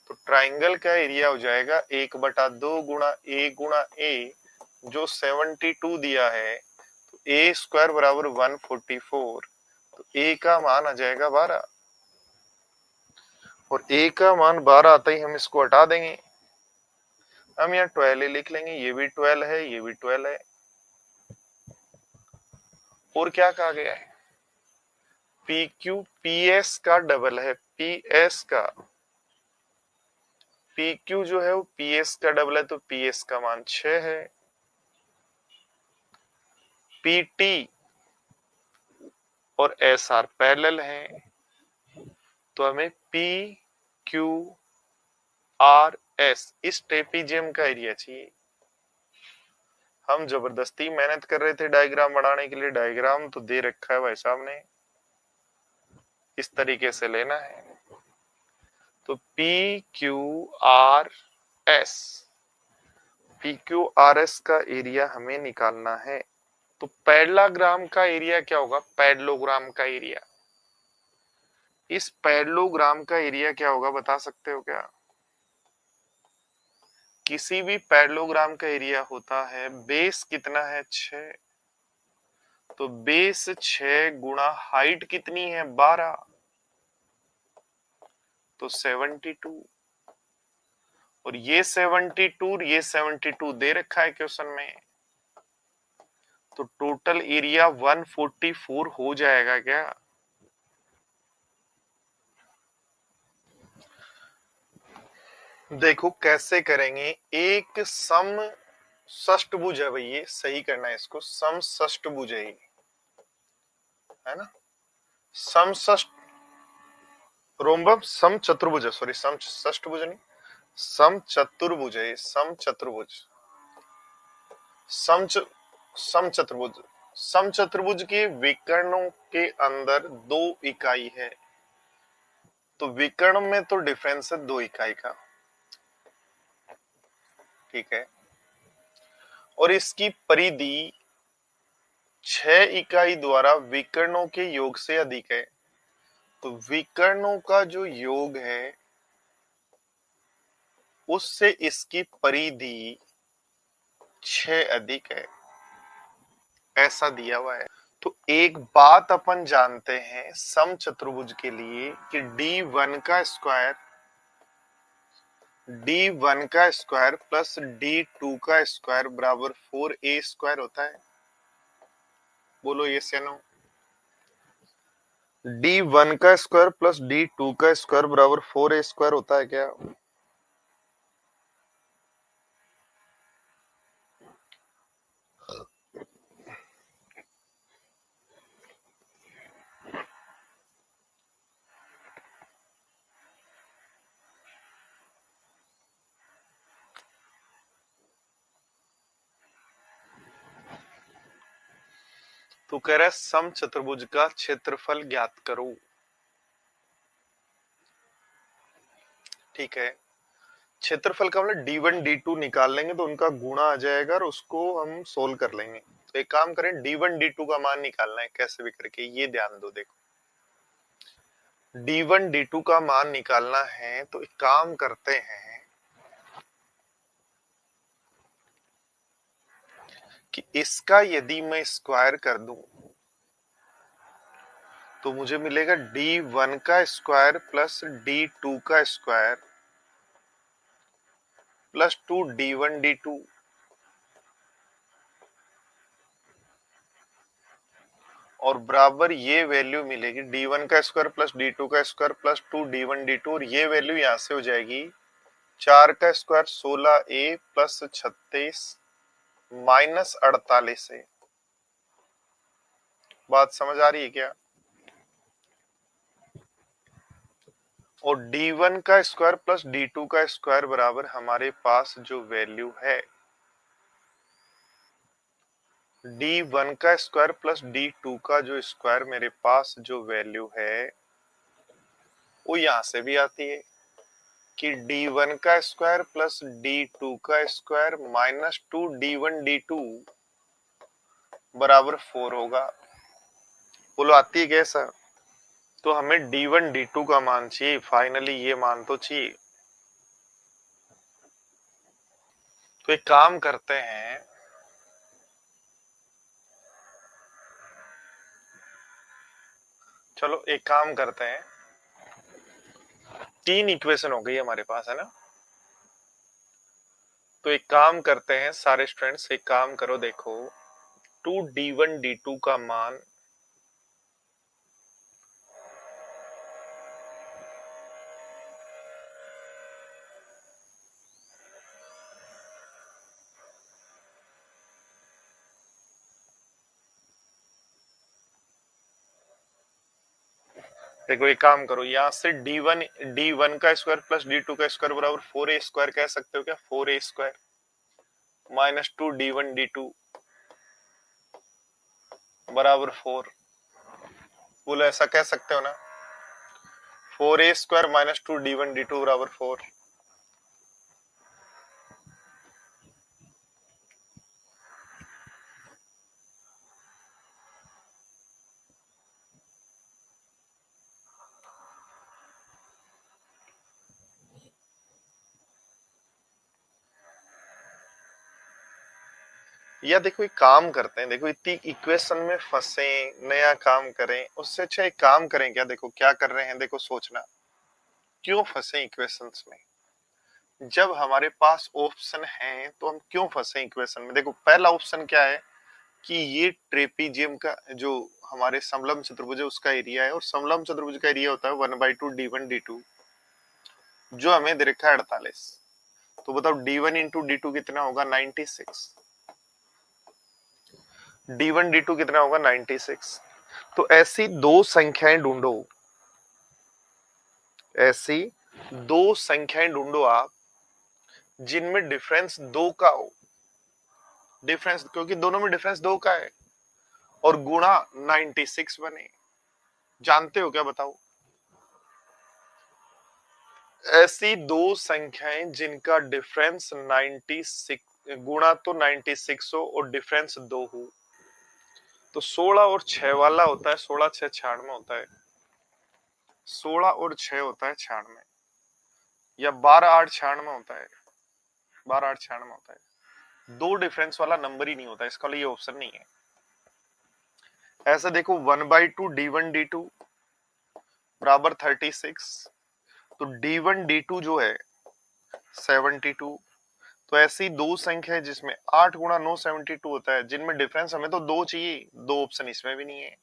तो ट्राइंगल का एरिया हो जाएगा 1/2 गुणा A गुणा A, जो 72 दिया है। तो A स्क्वायर बराबर 144। तो A का मान आ जाएगा 12 और A का मान 12 आता ही हम इसको हटा देंगे। हम यहाँ 12 लिख लेंगे, ये भी 12 है, ये भी 12 है। और क्या कहा गया है, PQ PS का डबल है। PS का पी क्यू जो है वो पी एस का डबल है, तो पी एस का मान 6 है। पी टी और एस आर पैरेलल हैं, तो हमें पी क्यू आर एस इस ट्रेपीजियम का एरिया चाहिए। हम जबरदस्ती मेहनत कर रहे थे डायग्राम बनाने के लिए, डायग्राम तो दे रखा है भाई साहब ने, इस तरीके से लेना है। तो P Q R S, P Q R S का एरिया हमें निकालना है। तो पैरेललोग्राम का एरिया क्या होगा? पैरेललोग्राम का एरिया, इस पैरेललोग्राम का एरिया क्या होगा बता सकते हो क्या? किसी भी पैरेललोग्राम का एरिया होता है, बेस कितना है? 6, तो बेस 6 गुणा हाइट कितनी है? 12, तो 72। और ये 72 ये 72 दे रखा है क्वेश्चन में, तो टोटल एरिया 144 हो जाएगा क्या? देखो कैसे करेंगे। एक सम षष्टभुज है भाई, ये सही करना है इसको, सम षष्टभुज है ना? सम षष्ट रोम्बम सम चतुर्भुज है, सॉरी सम षष्टभुज नहीं, सम चतुर्भुज है, सम चतुर्भुज, सम सम चतुर्भुज। सम चतुर्भुज के विकर्णों के अंदर 2 इकाई है, तो विकर्ण में तो डिफरेंस है 2 इकाई का, ठीक है। और इसकी परिधि 6 इकाई द्वारा विकर्णों के योग से अधिक है, तो विकर्णों का जो योग है उससे इसकी परिधि 6 अधिक है, ऐसा दिया हुआ है। तो एक बात अपन जानते हैं सम चतुर्भुज के लिए कि d1 का स्क्वायर प्लस d2 का स्क्वायर बराबर 4a स्क्वायर होता है। बोलो यस या नो? d1 का स्क्वायर प्लस d2 का स्क्वायर बराबर 4a स्क्वायर होता है क्या? तो कह रहा है सम चतुर्भुज का क्षेत्रफल ज्ञात करो, ठीक है। क्षेत्रफल का मतलब d1 d2 निकाल लेंगे तो उनका गुणा आ जाएगा और उसको हम सोल्व कर लेंगे। तो एक काम करें, d1 d2 का मान निकालना है कैसे भी करके, ये ध्यान दो। देखो d1 d2 का मान निकालना है, तो एक काम करते हैं कि इसका यदि मैं स्क्वायर कर दूं तो मुझे मिलेगा d1 का स्क्वायर प्लस d2 का स्क्वायर प्लस 2 d1 d2, और बराबर ये वैल्यू मिलेगी d1 का स्क्वायर प्लस d2 का स्क्वायर प्लस 2 d1 d2, और ये वैल्यू यहां से हो जाएगी 4 का स्क्वायर 16a प्लस 36 माइनस 48 है। बात समझ आ रही है क्या? और d1 का स्क्वायर प्लस d2 का स्क्वायर बराबर हमारे पास जो वैल्यू है d1 का स्क्वायर प्लस d2 का जो स्क्वायर, मेरे पास जो वैल्यू है वो यहां से भी आती है कि d1 का स्क्वायर प्लस d2 का स्क्वायर माइनस 2 d1 d2 बराबर 4 होगा। बोलो आती है कैसा? तो हमें d1 d2 का मान चाहिए, फाइनली ये मान तो चाहिए। तो एक काम करते हैं, चलो एक काम करते हैं, 3 इक्वेशन हो गई हमारे पास, है ना? तो एक काम करते हैं सारे स्टूडेंट्स, एक काम करो, देखो 2d1 d2 का मान देखो एक काम करो, यहाँ से डी वन का स्क्वायर प्लस डी2 का स्क्वायर बराबर 4a² कह सकते हो क्या? 4a² माइनस 2 d1 d2 बराबर 4। बोलो ऐसा कह सकते हो ना? 4a² माइनस 2 d1 d2 बराबर 4। या देखो एक काम करते हैं, देखो इतनी इक्वेशन में फंसे, नया काम करें उससे अच्छा एक काम करें क्या? देखो क्या कर रहे हैं, देखो सोचना क्यों फंसे इक्वेशंस में। जब हमारे पास ऑप्शन है तो हम क्यों फंसे इक्वेशन में? देखो पहला ऑप्शन क्या है कि ये ट्रेपीजियम का जो हमारे समलंब चतुर्भुज है उसका एरिया है, और समलंब चतुर्भुज का एरिया होता है 1/2 d1 d2, जो हमें दे रखा है 48। तो बताओ d1 × d2 कितना होगा? 96। d1 d2 कितना होगा? 96। तो ऐसी दो संख्याएं ढूंढो, ऐसी दो संख्याएं ढूंढो आप जिनमें डिफरेंस 2 का हो। डिफरेंस, क्योंकि दोनों में डिफरेंस 2 का है, और गुणा 96 बने। जानते हो क्या? बताओ। ऐसी दो संख्याएं जिनका डिफरेंस 96 गुणा तो 96 हो और डिफरेंस 2 हो। तो 16 और 6 वाला होता है, 16 6 96 होता है, 16 और 6 होता है 96, या 12 8 96 होता है, 12 8 96 होता है। दो डिफरेंस वाला नंबर ही नहीं होता, इसका लिए ऑप्शन नहीं है। ऐसा देखो 1/2 d1 d2 बराबर 36, तो d1 d2 जो है 72। तो ऐसी दो संख्या है जिसमें 8 गुणा 9 72 होता है, जिनमें डिफरेंस हमें तो 2 चाहिए, दो ऑप्शन इसमें भी नहीं है।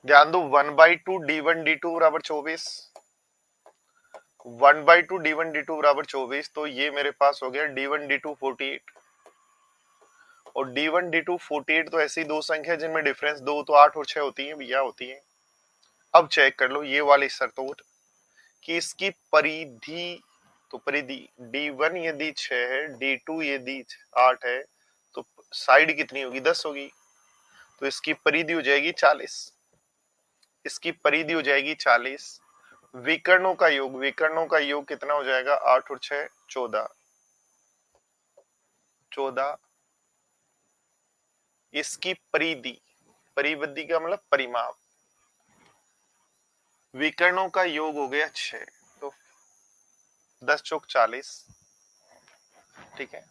ध्यान दो 1/2 d1 d2 बराबर 24, 1/2 d1 d2 बराबर 24, तो ये मेरे पास हो गया d1 d2 48, और d1 d2 48। तो ऐसी दो संख्या जिनमें डिफरेंस 2, तो 8 और 6 होती है भैया, होती है। अब चेक कर लो ये वाली शर्त और कि इसकी परिधि, तो परिधि d1 यदि 6 है, d2 यदि 8 है, तो साइड कितनी होगी? 10 होगी। तो इसकी परिधि हो जाएगी 40, इसकी परिधि हो जाएगी 40। विकर्णों का योग, विकर्णों का योग कितना हो जाएगा? 8 और 6 14, 14। इसकी परिधि, परिवृद्धि का मतलब परिमाप, विकर्णों का योग हो गया 6, तो 10 चौक 40, ठीक है।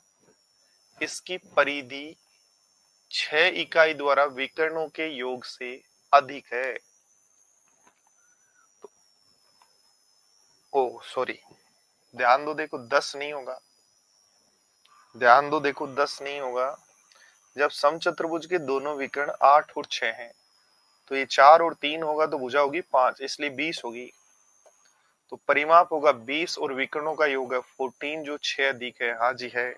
इसकी परिधि 6 इकाई द्वारा विकर्णों के योग से अधिक है। ओ सॉरी, ध्यान दो, देखो 10 नहीं होगा, ध्यान दो, देखो 10 नहीं होगा। जब समचतुर्भुज के दोनों विकर्ण 8 और 6 हैं, तो ये 4 और 3 होगा, तो भुजा होगी 5, इसलिए 20 होगी। तो परिमाप होगा 20 और विकर्णों का योग है 14, जो 6 अधिक है। हाँ जी है।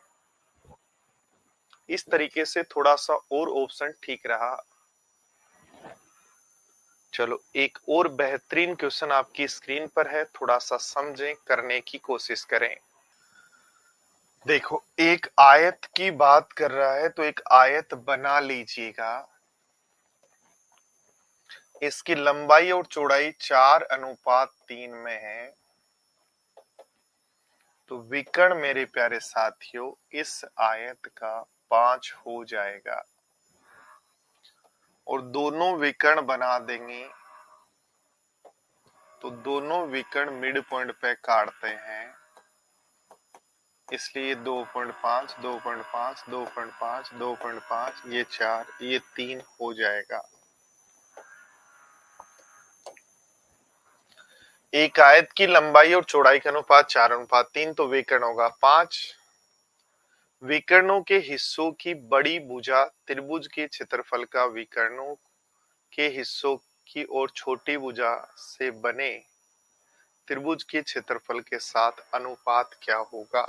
इस तरीके से थोड़ा सा और ऑप्शन ठीक रहा। चलो एक और बेहतरीन क्वेश्चन आपकी स्क्रीन पर है, थोड़ा सा समझें, करने की कोशिश करें। देखो एक आयत की बात कर रहा है, तो एक आयत बना लीजिएगा। इसकी लंबाई और चौड़ाई 4:3 में है। तो विकर्ण मेरे प्यारे साथियों इस आयत का 5 हो जाएगा, और दोनों विकर्ण बना देंगे, तो दोनों विकर्ण मिड पॉइंट पे काटते हैं, इसलिए 2.5 2.5 2.5 2.5, ये 4, ये 3 हो जाएगा। एक आयत की लंबाई और चौड़ाई का अनुपात 4:3, तो विकर्ण होगा 5। विकर्णों के हिस्सों की बड़ी भुजा त्रिभुज के क्षेत्रफल का विकर्णों के हिस्सों की और छोटी भुजा से बने त्रिभुज के क्षेत्रफल के साथ अनुपात क्या होगा?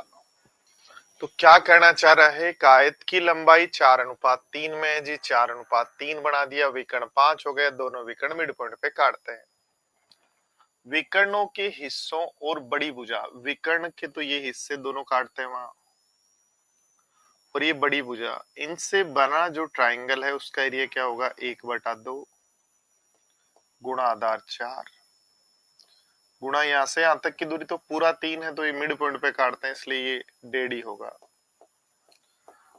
तो क्या करना चाह रहा है, एक आयत की लंबाई 4:3 में है जी, 4:3 बना दिया, विकर्ण 5 हो गया, दोनों विकर्ण मिड पॉइंट पे काटते हैं। विकर्णों के हिस्सों और बड़ी भुजा, विकर्ण के तो ये हिस्से दोनों काटते हैं वहां, और ये बड़ी भुजा, इनसे बना जो ट्राइंगल है उसका एरिया क्या होगा, 1/2 गुणा आधार 4 गुणा यहां से यहां तक की दूरी तो पूरा 3 है, तो ये मिड पॉइंट पे काटते हैं इसलिए ये 1.5 ही होगा,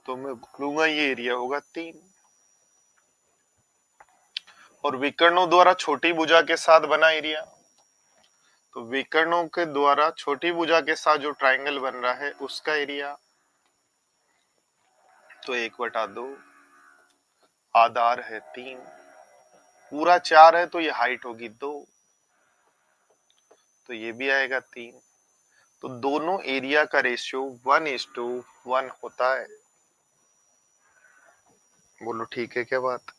तो मैं बोलूंगा ये एरिया होगा 3। और विकर्णों द्वारा छोटी भुजा के साथ बना एरिया, तो विकर्णों के द्वारा छोटी भुजा के साथ जो ट्राइंगल बन रहा है उसका एरिया तो 1/2 आधार है 3, पूरा 4 है तो ये हाइट होगी 2, तो ये भी आएगा 3। तो दोनों एरिया का रेशियो 1:1 होता है। बोलो ठीक है क्या बात।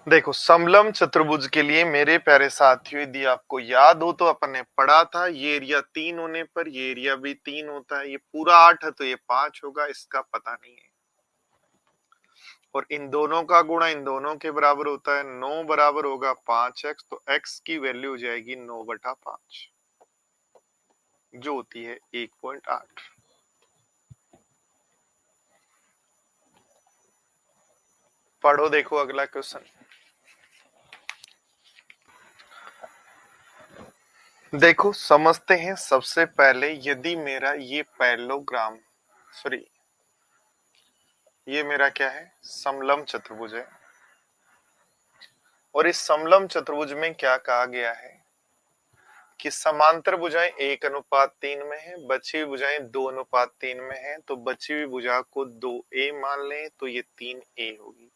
देखो समलंब चतुर्भुज के लिए मेरे प्यारे साथियों, यदि आपको याद हो तो अपन ने पढ़ा था, ये एरिया 3 होने पर ये एरिया भी 3 होता है, ये पूरा 8 है तो ये 5 होगा, इसका पता नहीं है। और इन दोनों का गुणा इन दोनों के बराबर होता है, 9 बराबर होगा 5x, तो x की वैल्यू हो जाएगी 9/5 जो होती है 1.8। पढ़ो देखो अगला क्वेश्चन। देखो समझते हैं सबसे पहले, यदि मेरा ये पैरेललोग्राम, सॉरी ये मेरा क्या है, समलंब चतुर्भुज है, और इस समलंब चतुर्भुज में क्या कहा गया है कि समांतर भुजाएं 1:3 में है, बची हुई भुजाएं 2:3 में है, तो बची हुई भुजा को 2a मान लें तो ये 3a होगी।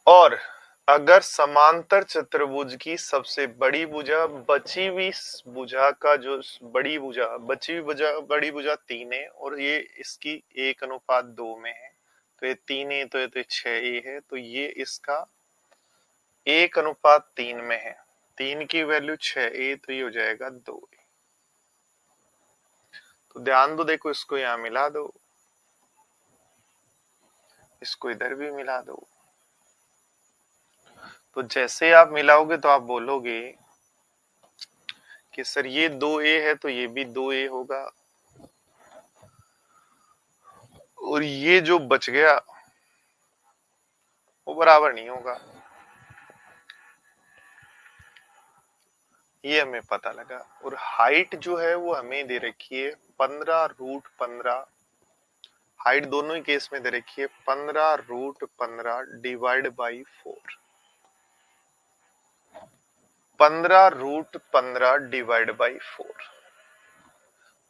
और अगर समांतर चतुर्भुज की सबसे बड़ी भुजा बची हुई भुजा का जो बड़ी भुजा बची हुई भुजा बड़ी भुजा 3 है, और ये इसकी 1:2 में है, तो ये 3a, तो ये 6a है, तो ये इसका 1:3 में है, 3 की वैल्यू 6a, तो ये हो जाएगा 2a। तो ध्यान दो, देखो इसको यहां मिला दो, इसको इधर भी मिला दो, तो जैसे आप मिलाओगे तो आप बोलोगे कि सर ये 2a है तो ये भी 2a होगा, और ये जो बच गया वो बराबर नहीं होगा। ये हमें पता लगा। और हाइट जो है वो हमें दे रखी है 15√15, हाइट दोनों ही केस में दे रखी है 15√15 डिवाइड बाई 4, 15√15 डिवाइड बाई 4।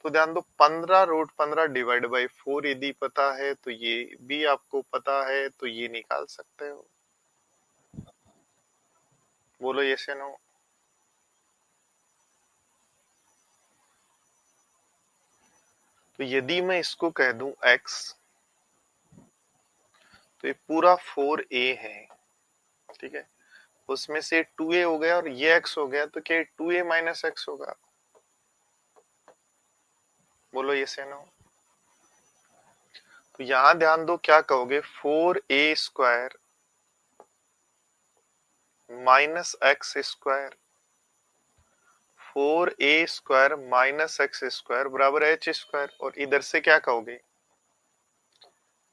तो ध्यान दो, 15√15 डिवाइड बाई 4 यदि पता है तो ये भी आपको पता है, तो ये निकाल सकते हो। बोलो यस या नो। तो यदि मैं इसको कह दूं x, तो ये पूरा 4a है, ठीक है, उसमें से 2a हो गया और ये x हो गया, तो क्या 2a माइनस x होगा। बोलो यस या नो। तो यहां ध्यान दो क्या कहोगे, 4a² minus x square, 4a² minus x² बराबर h², और इधर से क्या कहोगे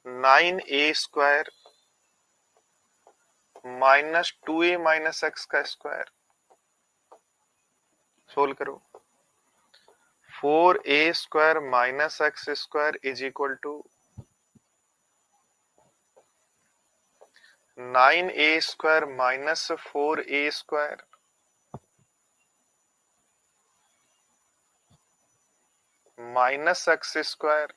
9a² minus 2a minus x का स्क्वायर। सोल्व करो, 4a² minus x² is equal to 9a² minus 4a² minus x²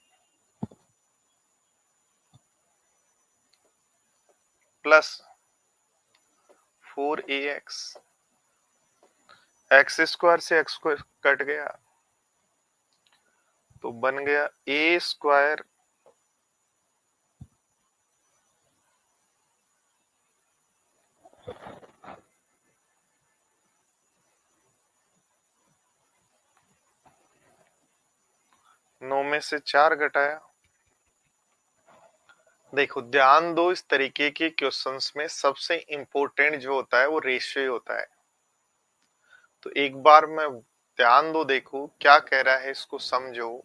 plus 4ax, x² से x² कट गया तो बन गया a² से 4 घटाया। देखो ध्यान दो, इस तरीके के क्वेश्चंस में सबसे इंपॉर्टेंट जो होता है वो रेशियो होता है। तो एक बार मैं ध्यान दो, देखो क्या कह रहा है, इसको समझो।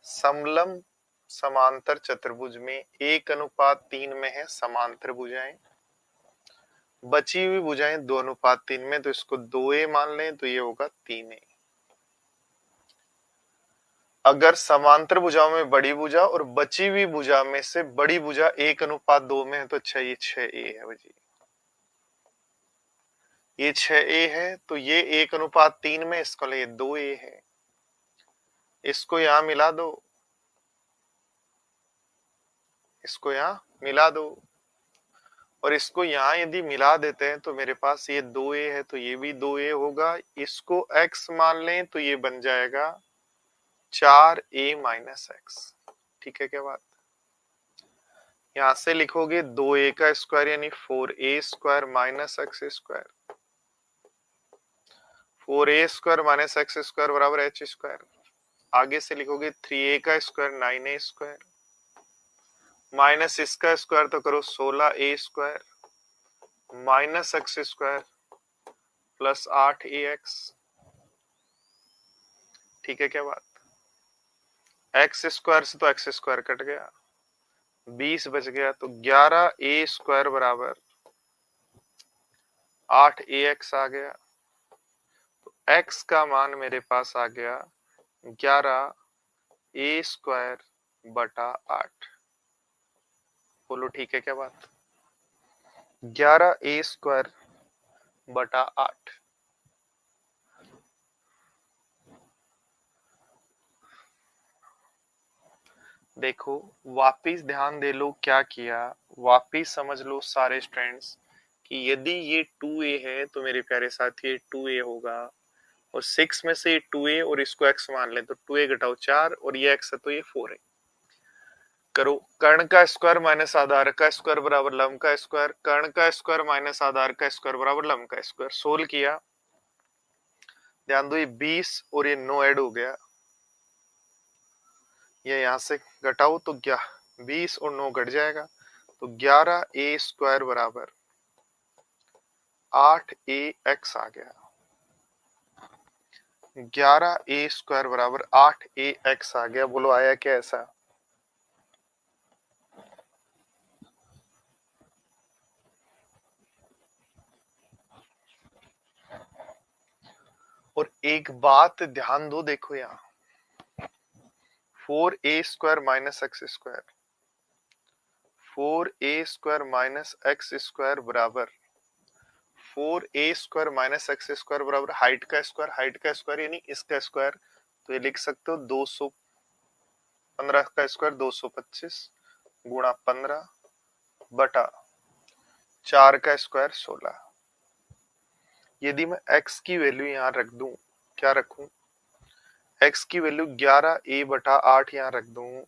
समलंब समांतर चतुर्भुज में 1:3 में है समांतर भुजाएं, बची हुई भुजाएं 2:3 में, तो इसको 2a मान लें तो ये होगा 3a। अगर समांतर भुजाओं में बड़ी भुजा और बची हुई भुजा में से बड़ी भुजा 1:2 में है तो 6a है भाई। ये 6a है तो ये 1:3 में, इसको लिए 2a है। इसको यहां मिला दो, इसको यहां मिला दो, और इसको यहां यदि मिला देते हैं तो मेरे पास ये 2a है तो ये भी 2a होगा। इसको x मान लें तो ये बन जाएगा 4a-x। ठीक है क्या बात? यहां से लिखोगे 2a का स्क्वायर यानी 4a² minus x square, 4a² - x² बराबर h²। आगे से लिखोगे 3a का स्क्वायर 9a² माइनस इसका स्क्वायर तो करो 16a² minus x² plus 8ax। ठीक है क्या बात? x² से तो x² कट गया, 20 बच गया, तो 11a² बराबर 8ax आ गया। तो x का मान मेरे पास आ गया 11a² बटा 8। बोलो ठीक है क्या बात? 11a² बटा 8। देखो वापिस ध्यान दे लो क्या किया, वापिस समझ लो सारे स्टूडेंट्स कि यदि ये 2a है तो मेरे प्यारे साथी ये 2a होगा, और 6 में से ये 2a और इसको x मान ले तो 2a घटाओ 4 और ये x है तो ये 4 है। करो कर्ण का स्क्वायर माइनस आधार का स्क्वायर बराबर लंब का स्क्वायर, कर्ण का स्क्वायर माइनस आधार का स्क्वायर बराबर लंब का स्क्वायर। सोल्व किया, ध्यान दो ये 20 और ये 9 ऐड हो गया, ये यहां से घटाओ तो क्या 20 और 9 घट जाएगा, तो 11a² बराबर 8ax आ गया। 11a² बराबर 8ax आ गया। बोलो आया क्या ऐसा? और एक बात ध्यान दो, देखो यहां 4a² minus x², 4a² minus x² बराबर 4a² माइनस x² बराबर हाइट का स्क्वायर, हाइट का स्क्वायर यानी इसका स्क्वायर, तो ये लिख सकते हो 215 का स्क्वायर 225 गुणा 15 बटा 4 का स्क्वायर 16। यदि मैं x की वैल्यू यहां रख दूं, क्या रखूं? x की वैल्यू 11a बटा 8 यहां रख दूं,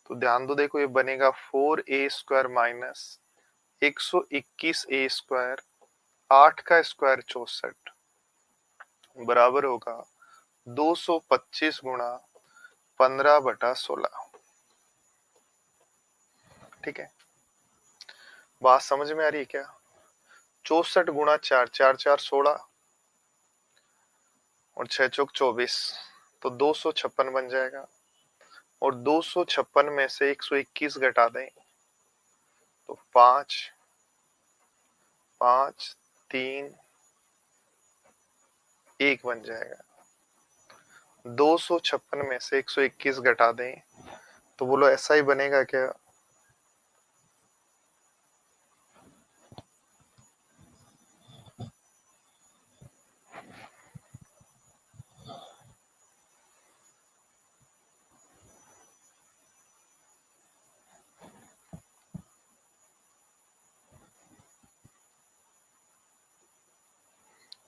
तो ध्यान दो, देखो ये बनेगा 4a² माइनस 121a², 8 का स्क्वायर 64 बराबर होगा 225 गुणा 15 बटा 16। ठीक है, बात समझ में आ रही है क्या? 64 गुणा 4, 4 4 16 और 6 चौक 24, तो 256 बन जाएगा। और 256 में से 121 घटा दें तो 5 5 3 1 बन जाएगा। 256 में से 121 घटा दें तो बोलो ऐसा ही बनेगा क्या?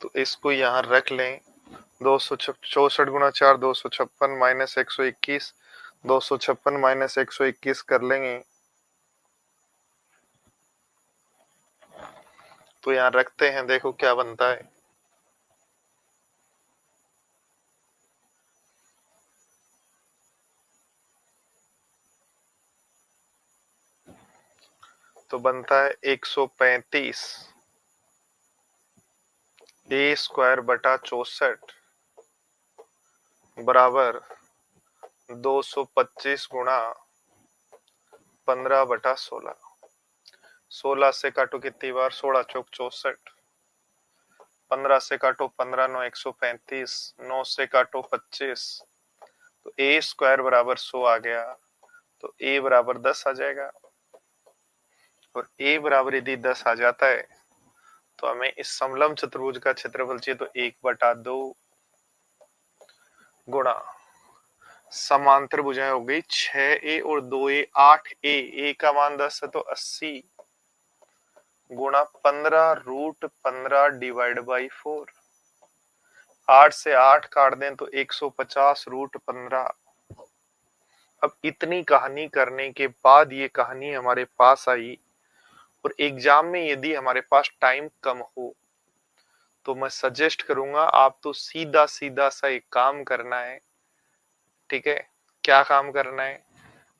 तो इसको यहां रख लें, 264 गुणा 4 256 माइनस 121, 256 माइनस 121 कर लेंगे तो यहां रखते हैं, देखो क्या बनता है। तो बनता है 135 ए स्क्वायर बटा 64 बराबर 225 गुणा 15/16। 16 से काटो कितनी बार, 16 चौक 64, 15 से काटो 15 9 135, 9 से काटो 25, तो ए स्क्वायर बराबर 100 आ गया, तो ए बराबर 10 आ जाएगा। और ए बराबर यदि 10 आ जाता है तो हमें इस समलंब चतुर्भुज का क्षेत्रफल चाहिए, तो 1/2 गुणा समांतर भुजाएं हो गई 6a और 2a 8a, ए का मान 10 है तो 80 गुणा 15√15 डिवाइड बाई 4। 8 से 8 काट दें तो 150√15। अब इतनी कहानी करने के बाद ये कहानी हमारे पास आई, और एग्जाम में यदि हमारे पास टाइम कम हो तो मैं सजेस्ट करूंगा आप तो सीधा सीधा सा एक काम करना है। ठीक है, क्या काम करना है,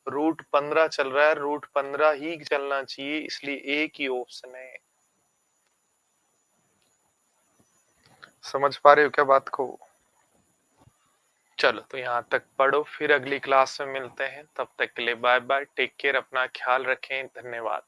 √15 चल रहा है, √15 ही चलना चाहिए, इसलिए एक ही ऑप्शन है। समझ पा रहे हो क्या बात को? चलो तो यहाँ तक पढ़ो, फिर अगली क्लास में मिलते हैं, तब तक के लिए बाय बाय, टेक केयर, अपना ख्याल रखें, धन्यवाद।